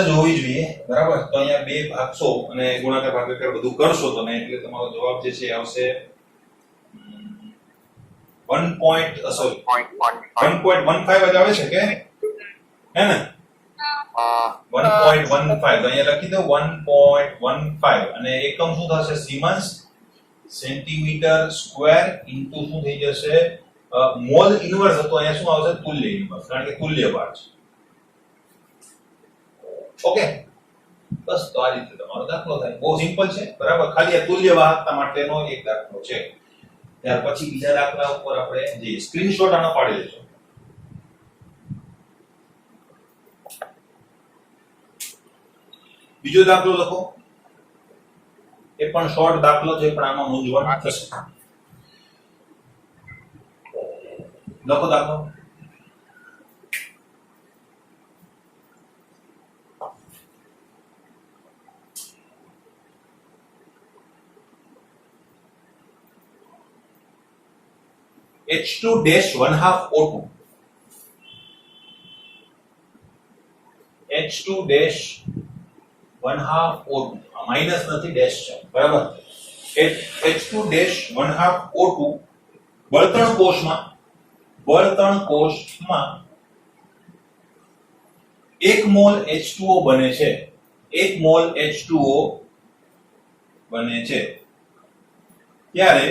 જ હોવી જોઈએ. બરાબર. તો અહીંયા 2 ભાગશો અને ગુણાકાર ભાગાકાર બધું કરશો તમે એટલે તમારો જવાબ જે છે આવશે 1.15 જ આવે છે કે હે ને? 1.15. તો અહીંયા લખી દો 1.15 અને એકમ શું થશે? સિમન્સ સેન્ટીમીટર સ્ક્વેર ઇન્ટુ શું થઈ જશે? મોલ ઇનવર્સ હતો, અહીંયા શું આવશે? તુલ્ય ઇનવર્સ, કારણ કે તુલ્ય ભાર છે. ઓકે. બસ તો આ રીતે તમારો દાખલો થાય. બહુ સિમ્પલ છે, બરાબર. ખાલી આ તુલ્ય વાહકતા માટેનો એક દાખલો છે. ત્યાર પછી બીજા દાખલા ઉપર આપણે જે સ્ક્રીનશોટ આનો પાડી લેજો. બીજો દાખલો લખો. એ પણ શોર્ટ દાખલો છે, પણ આમાં મૂંઝવણ થશે. લખો દાખલો. H2 dash 1/2 O2. H2 dash 1/2 O2. આ માઈનસ નથી, ડેશ છે, બરાબર. H2 dash 1/2 O2 બળતણ કોષમાં 1 મોલ H2O બને છે. 1 મોલ H2O બને છે. ત્યારે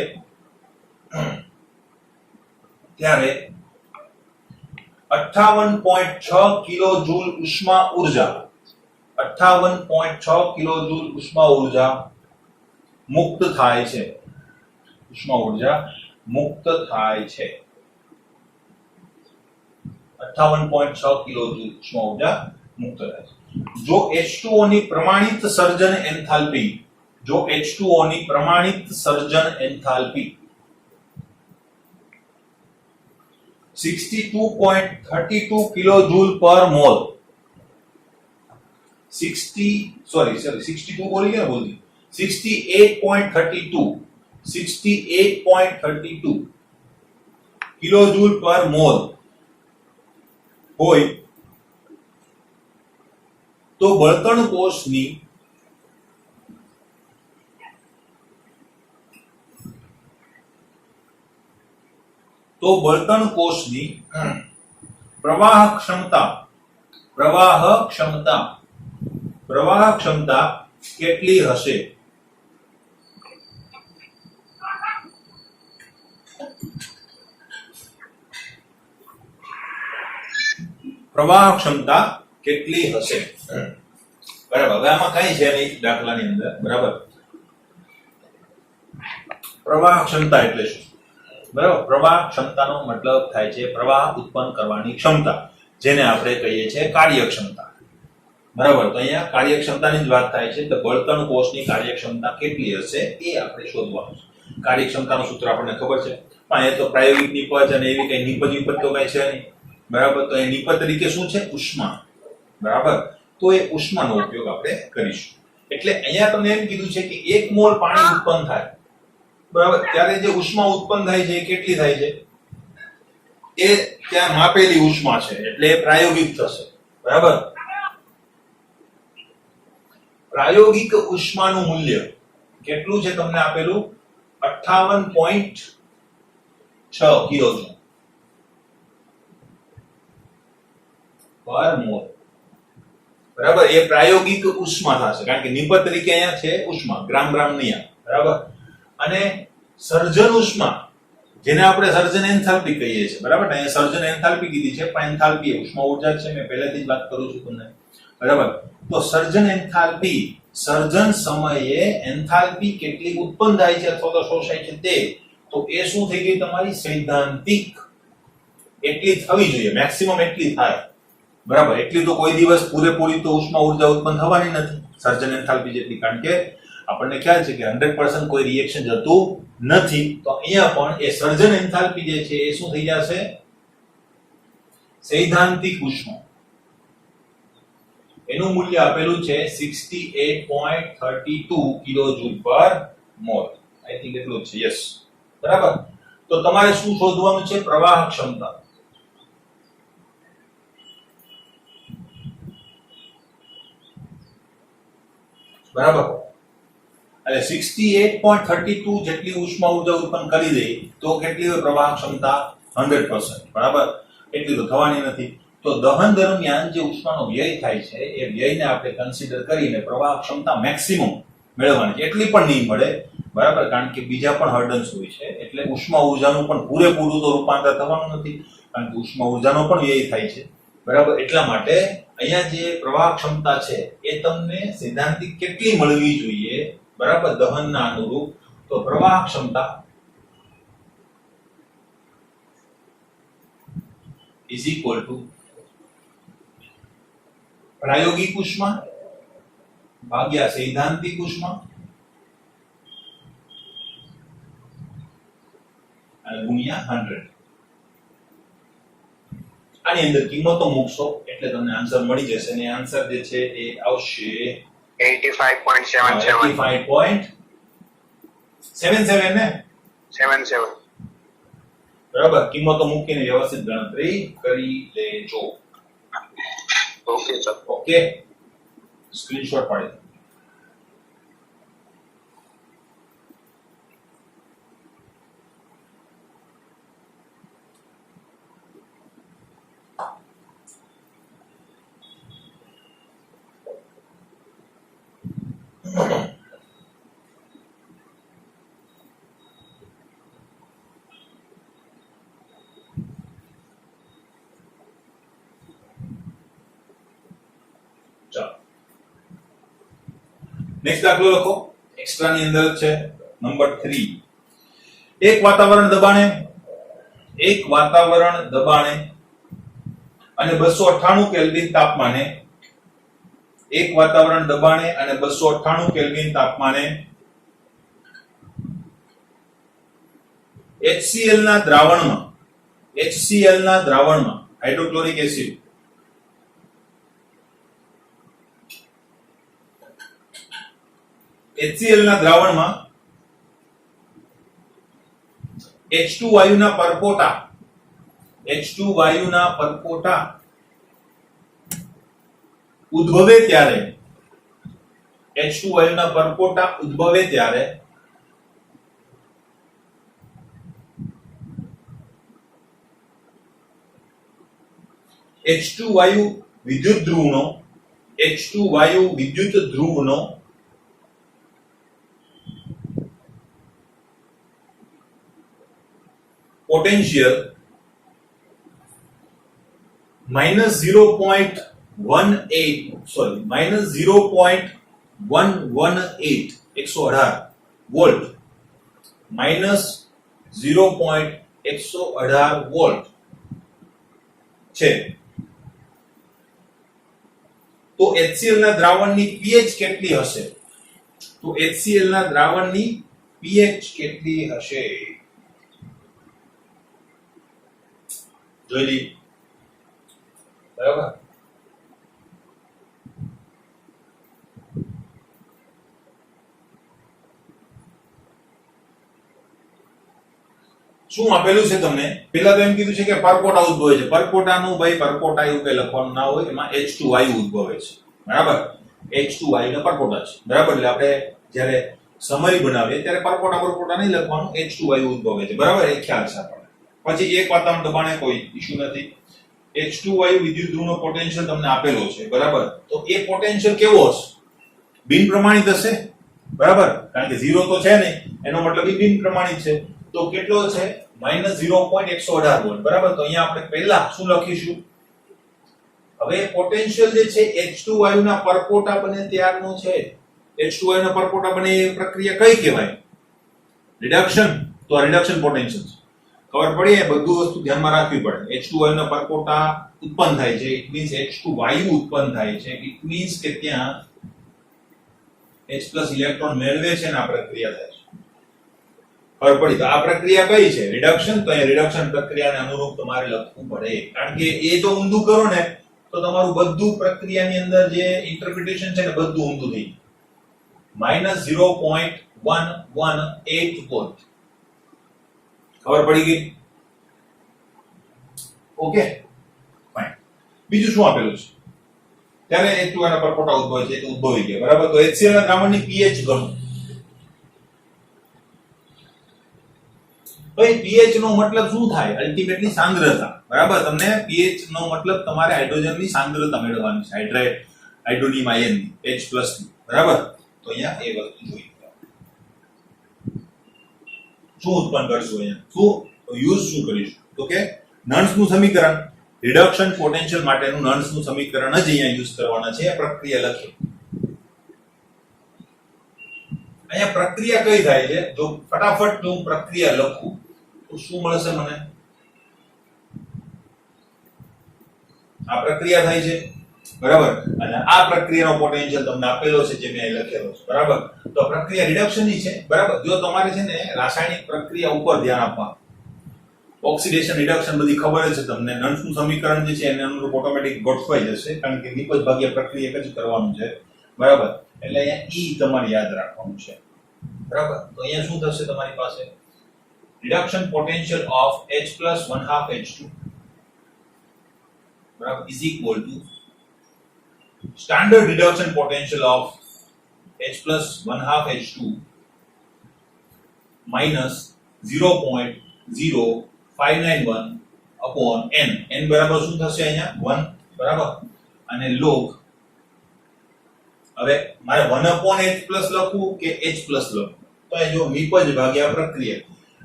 58.6 કિલોજૂલ ઉષ્મા ઊર્જા 58.6 કિલોજૂલ ઉષ્મા ઊર્જા મુક્ત થાય છે. ઉષ્મા ઊર્જા મુક્ત થાય છે. 58.6 કિલોજૂલ ઉષ્મા ઊર્જા મુક્ત થાય છે. જો H2O ની પ્રમાણિત સર્જન એન્થાલ્પી 62.32 કિલોજૂલ પર મોલ 62 બોલી ગયા બોલી 68.32 કિલોજૂલ પર મોલ હોય તો બળતણ કોષની પ્રવાહ ક્ષમતા કેટલી હશે? પ્રવાહ ક્ષમતા કેટલી હશે? બરાબર. હવે આમાં કઈ છે નહીં દાખલાની અંદર, બરાબર. પ્રવાહ ક્ષમતા એટલે શું? બરાબર. પ્રવાહ ક્ષમતાનો મતલબ થાય છે પ્રવાહ ઉત્પન્ન કરવાની ક્ષમતા, જેને આપણે કહીએ છીએ કાર્યક્ષમતા. બરાબર. તો અહીંયા કાર્યક્ષમતાની જ વાત થાય છે. તો બળતણ કોષની કાર્યક્ષમતા કેટલી હશે એ આપણે શોધવાનું છે. કાર્યક્ષમતાનું સૂત્ર આપણને ખબર છે, પણ એ તો પ્રાયોગિક નિપજ અને એવી કઈ નિપજ તો કઈ છે નહીં, બરાબર. તો એ નિપજ તરીકે શું છે? ઉષ્મા. બરાબર. તો એ ઉષ્માનો ઉપયોગ આપણે કરીશું. એટલે અહીંયા તમને એમ કીધું છે કે 1 મોલ પાણી ઉત્પન્ન થાય, બરાબર, ત્યારે જે ઉષ્મા ઉત્પન્ન થાય છે એ કેટલી થાય છે? એ ત્યાં માપેલી ઉષ્મા છે, એટલે એ પ્રાયોગિક થશે. બરાબર. પ્રાયોગિક ઉષ્માનું મૂલ્ય કેટલું છે તમને આપેલું? 58.6 કિલોજૂલ પર મોલ. બરાબર. એ પ્રાયોગિક ઉષ્મા થશે, કારણ કે નિપજ તરીકે અહીંયા છે ઉષ્મા, ગ્રામ નહીં. બરાબર. અને સર્જન ઉષ્મા, જેને આપણે સર્જન એન્થાલ્પી કહીએ છીએ, બરાબર. અહીંયા સર્જન એન્થાલ્પી કીધી છે, પણ એન્થાલ્પી ઉષ્મા ઊર્જા છે. મેં પહેલેથી જ વાત કરું છું તમને, બરાબર. તો સર્જન એન્થાલ્પી, સર્જન સમયે એન્થાલ્પી કેટલી ઉત્પન્ન થાય છે અથવા તો શોષાય છે તે, તો એ શું થઈ ગઈ તમારી? સૈદ્ધાંતિક. એટલી થવી જોઈએ, મેક્સિમમ એટલી થાય, બરાબર. એટલી તો કોઈ દિવસ પૂરેપૂરી તો ઉષ્મા ઊર્જા ઉત્પન્ન થવાની નથી સર્જન એન્થાલ્પી જેટલી, કારણ કે આપણને ખ્યાલ છે કે 100% કોઈ રિએક્શન જતું નથી. તો અહીંયા પણ એ સર્જન એન્થાલ્પી જે છે એ શું થઈ જશે? સૈદ્ધાંતિક ઉષ્મા. એનું મૂલ્ય આપેલું છે 68.32 કિલોજૂલ પર મોલ. આઈ થિંક એટલું છે. યસ, બરાબર. તો તમારે શું શોધવાનું છે? પ્રવાહ ક્ષમતા. બરાબર. એટલે 68.32 જેટલી ઉષ્મા ઊર્જા ઉત્પન્ન કરી દે તો કેટલી હોય પ્રવાહ ક્ષમતા? 100%. બરાબર. એટલી તો થવાની નથી. તો દહન દરમિયાન જે ઉષ્માનો વ્યય થાય છે એ વ્યયને આપણે કન્સિડર કરીને પ્રવાહ ક્ષમતા મેક્સિમમ મેળવવાની છે. એટલી પણ નહીં મળે, બરાબર, કારણ કે બીજા પણ હર્ડન્સ હોય છે. એટલે ઉષ્મા ઊર્જાનું પણ પૂરેપૂરું તો રૂપાંતર થવાનું નથી, કારણ કે ઉષ્મા ઊર્જાનો પણ વ્યય થાય છે, બરાબર, એટલા માટે અહીંયા જે પ્રવાહ ક્ષમતા છે એ તમને સૈદ્ધાંતિક કેટલી મળવી જોઈએ, બરાબર, દહનના અનુરૂપ. તો પ્રવાહ ક્ષમતા ઇઝ ઇક્વલ ટુ પ્રાયોગિક ઉષ્મા ભાગ્યા સૈદ્ધાંતિક ઉષ્મા અને ગુણ્યા 100. આની અંદર કિંમતો મૂકશો એટલે તમને આન્સર મળી જશે અને આન્સર જે છે એ આવશે 85.77 85.77 ને 77. બરાબર, કિંમતો મૂકીને વ્યવસ્થિત ગણતરી કરી લેજો. Okay sir. ઓકે, સ્ક્રીનશોટ પાડી દો. નેક્સ્ટ દાખલો લખો, એક્સ્ટ્રા ની અંદર છે નંબર 3. એક વાતાવરણ દબાણે અને 298 કેલ્વિન તાપમાને HCl ના દ્રાવણમાં હાઇડ્રોક્લોરિક એસિડ HCl ના દ્રાવણમાં H2 વાયુના પરપોટા ઉદ્ભવે ત્યારે H2 વાયુના પરપોટા ઉદ્ભવે ત્યારે H2 વાયુ વિદ્યુત ધ્રુવનો પોટેન્શિયલ -0.118 વોલ્ટ -0.118 વોલ્ટ છે. તો HCl ના દ્રાવણની pH કેટલી હશે? જોઈ લી, બરાબર. શું આપેલું છે તમને? પેલા તો એમ કીધું છે કે પરપોટા ઉદ્ભવે છે. પરપોટાનું ભાઈ પરપોટા એવું કઈ લખવાનું ના હોય, એમાં H2 વાયુ ઉદ્ભવે છે, બરાબર. H2 વાયુના પરપોટા છે, બરાબર. એટલે આપણે જ્યારે સમરી બનાવીએ ત્યારે પરપોટા નહીં લખવાનું, H2 વાયુ ઉદ્ભવે છે, બરાબર. એ ખ્યાલ છે આપણને. પછી એક વાતાવરણ દબાણે કોઈ ઇશ્યુ નથી. H2 વાયુ વિદ્યુત ધ્રુવનો પોટેન્શિયલ તમને આપેલો છે, બરાબર. તો એ પોટેન્શિયલ કેવો હશે? બિન પ્રમાણિત હશે, બરાબર, કારણ કે 0 તો છે નહીં, એનો મતલબ બિન પ્રમાણિત છે. તો કેટલો છે? -0.118 વોલ્ટ, બરાબર. તો અહીંયા આપણે પહેલા શું લખીશું? હવે પોટેન્શિયલ જે છે H2 વાયુના પરપોટા બને ત્યારનો છે. H2 વાયુના પરપોટા બને એ પ્રક્રિયા કઈ કહેવાય? રિડક્શન. તો આ રિડક્શન પોટેન્શિયલ છે. ખબર પડી? બધું વસ્તુ ધ્યાનમાં રાખવી પડે. H2 વાયુના પરપોટા ઉત્પન્ન થાય છે, ઇટ મીન્સ H2 વાયુ ઉત્પન્ન થાય છે, ઇટ મીન્સ કે ત્યાં H+ ઇલેક્ટ્રોન મેળવે છે અને આ પ્રક્રિયા થાય છે. ખબર પડી? તો આ પ્રક્રિયા કઈ છે? રિડક્શન. તો અહીંયા રિડક્શન પ્રક્રિયાને અનુરૂપ તમારે લખવું પડે, કારણ કે એ જો ઊંધું કરો ને તો તમારું બધું પ્રક્રિયાની અંદર જે ઇન્ટરપ્રિટેશન છે ને બધું ઊંધું થઈ જાય. -0.118 વોલ્ટ. ખબર પડી ગઈ? Okay, fine. બીજું શું આપેલું છે? ત્યારે H2 ના પરપોટા ઉદ્ભવે છે, તો ઉદ્ભવી ગયા, બરાબર. તો HCl ના દ્રાવણની pH ગણો. ભાઈ pH નો મતલબ શું થાય? અલ્ટિમેટલી સાંદ્રતા, બરાબર. તમને pH નો મતલબ તમારે હાઇડ્રોજનની સાંદ્રતા મેળવવાની છે, હાઇડ્રોનિયમ આયનની H+ ની, બરાબર. તો અહીંયા એ વસ્તુ જોઈએ. શું ઉત્પન્ન કરશું? અહીંયા શું યુઝ શું કરીશું? તો કે નન્સ નું સમીકરણ રિડક્શન પોટેન્શિયલ માટેનું નર્ન્સનું સમીકરણ જ અહીંયા યુઝ કરવાના છે. પ્રક્રિયા લખી. અહીંયા પ્રક્રિયા કઈ થાય છે? જો ફટાફટ હું પ્રક્રિયા લખું તો શું મળશે મને? આ પ્રક્રિયા થાય છે, બરાબર. અને આ પ્રક્રિયાનો પોટેન્શિયલ તમને આપેલો છે, જે મેં અહીં લખેલો છે, બરાબર. તો પ્રક્રિયા રિડક્શનની છે, બરાબર. જો તમારે છે ને રાસાયણિક પ્રક્રિયા ઉપર ધ્યાન આપવા, ઓક્સિડેશન રિડક્શન બધી ખબર જ છે તમને. નર્ન્સનું સમીકરણ જે છે એને અનુરૂપ ઓટોમેટિક ગોઠવાઈ જશે, કારણ કે નિપજ ભાગ્ય પ્રક્રિયા એક જ કરવાનું છે, બરાબર. એટલે અહીંયા ઈ તમારે યાદ રાખવાનું છે, બરાબર. તો અહીંયા શું થશે તમારી પાસે? Reduction potential of H plus 1/2 H2, બરાબર, is equal to standard reduction potential of H plus 1/2 H2 minus 0.0591 upon n. n બરાબર શું થશે અહીંયા? 1, બરાબર. અને log, હવે મારે 1 upon H plus લખવું કે H plus લખવું? તો એ જો નિપજ ભાગ્યા પ્રક્રિયા.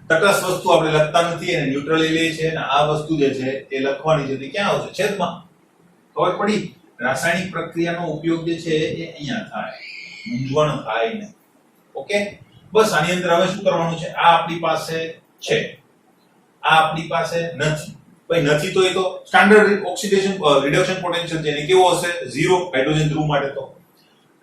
તટસ્થ વસ્તુ આપણે લખતા નથી અને ન્યુટ્રલી લઈએ છે, અને આ વસ્તુ જે છે એ લખવાની છે તે ક્યાં આવશે? છેદમાં. ખબર પડી? રાસાયણિક પ્રક્રિયાનો ઉપયોગ જે છે એ અહીંયા થાય, મૂંઝવણ થાય ને. ઓકે, બસ આની અંદર હવે શું કરવાનું છે? આ આપણી પાસે છે, આ આપણી પાસે નથી. ભાઈ નથી તો એ તો સ્ટાન્ડર્ડ ઓક્સિડેશન રિડક્શન પોટેન્શિયલ છે, એને કેવો હશે? 0 હાઇડ્રોજન ધ્રુવ માટે. તો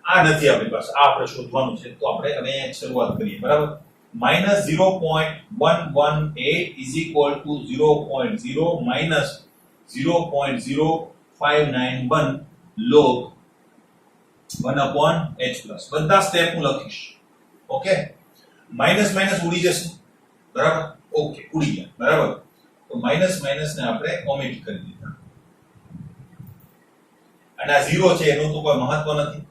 આ નથી આપણી પાસે, આ આપણે શોધવાનું છે. તો આપણે હવે અહીંયા શરૂઆત કરીએ, બરાબર. minus 0.118 is equal to 0.0 minus 0.0591 log 1 upon H plus. બધા સ્ટેપ હું લખીશ. ઓકે, માઇનસ માઇનસ ઉડી જશે, બરાબર. ઓકે, ઉડી ગયા, બરાબર. તો માઇનસ માઇનસ ને આપણે ઓમિટ કરી દીધા, અને આ 0 છે એનું તો કોઈ મહત્વ નથી.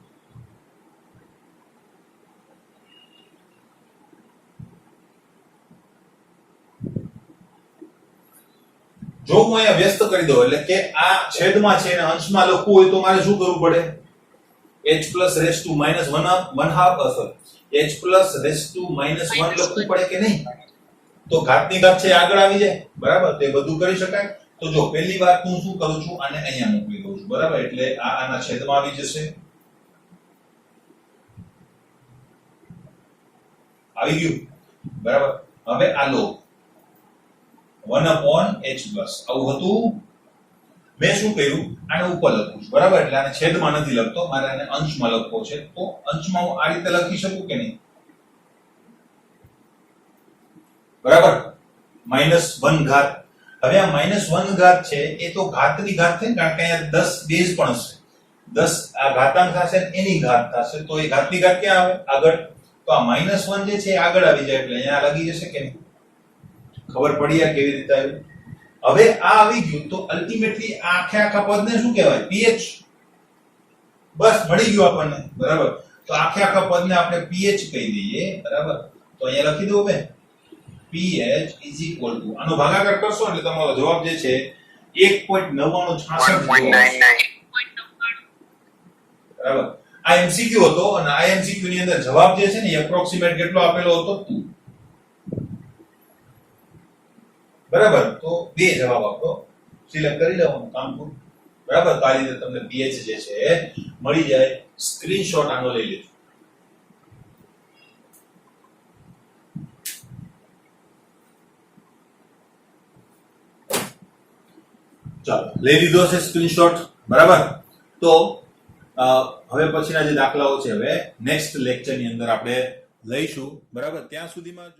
જો હું અહીંયા વ્યસ્ત કરી દઉં, એટલે કે આ છેદમાં છે અને અંશમાં લખવું હોય તો મારે શું કરવું પડે? h plus raised to minus 1/2 h plus raised to minus 1 લખવું પડે કે નહીં? તો ઘાતની ઘાત છે આગળ આવી જાય, બરાબર. તે બધું કરી શકાય. તો જો પહેલી વાત હું શું કરું છું, આને અહીંયા મૂકી દઉં છું, બરાબર. એટલે આ આના છેદમાં આવી જશે, આવી ગયું, બરાબર. હવે આ લો 1 upon H plus આવું હતું. મેં શું કર્યું? આને ઉપર લખું છું, બરાબર. એટલે આને છેદમાં નથી લખતો, મારે આને અંશમાં લખવો છે. તો અંશમાં હું આ રીતે લખી શકું કે નહીં? બરાબર, -1 ઘાત. હવે આ -1 ઘાત છે એ તો ઘાતની ઘાત છે, કારણ કે અહીંયા 10 બેઝ પણ હશે. 10 આ ઘાતાંક થશે, એની ઘાત થશે. તો એ ઘાતની ઘાત ક્યાં આવે? આગળ. તો આ -1 જે છે આગળ આવી જાય, એટલે અહીંયા લાગી જશે કે નહીં? ખબર પડી આ કેવી રીતે આવ્યું? હવે આ આવી ગયું તો અલ્ટિમેટલી આ આખા પદને શું કહેવાય? pH. બસ મળી ગયું આપણને, બરાબર. તો આખા પદને આપણે pH કહી દઈએ, બરાબર. તો અહીંયા લખી દઉં મેં pH is equal to, આનો ભાગાકાર કરશો એટલે તમારો જવાબ જે છે 1.9966 બરાબર. આ MCQ હતો, અને આ MCQ ની અંદર જવાબ જે છે ને એપ્રોક્સિમેટ કેટલો આપેલો હતો? 2, બરાબર. તો બે જવાબ આપો, સિલેક્ટ કરી લેવાનું, કામ પૂરું, બરાબર. તો આ રીતે તમને pH જે છે મળી જાય. સ્ક્રીનશોટ આનો લઈ લેજો. ચાલો, લઈ લીધો છે સ્ક્રીનશોટ, બરાબર. તો હવે પછીના જે દાખલાઓ છે હવે નેક્સ્ટ લેક્ચરની અંદર આપણે લઈશું, બરાબર. ત્યાં સુધીમાં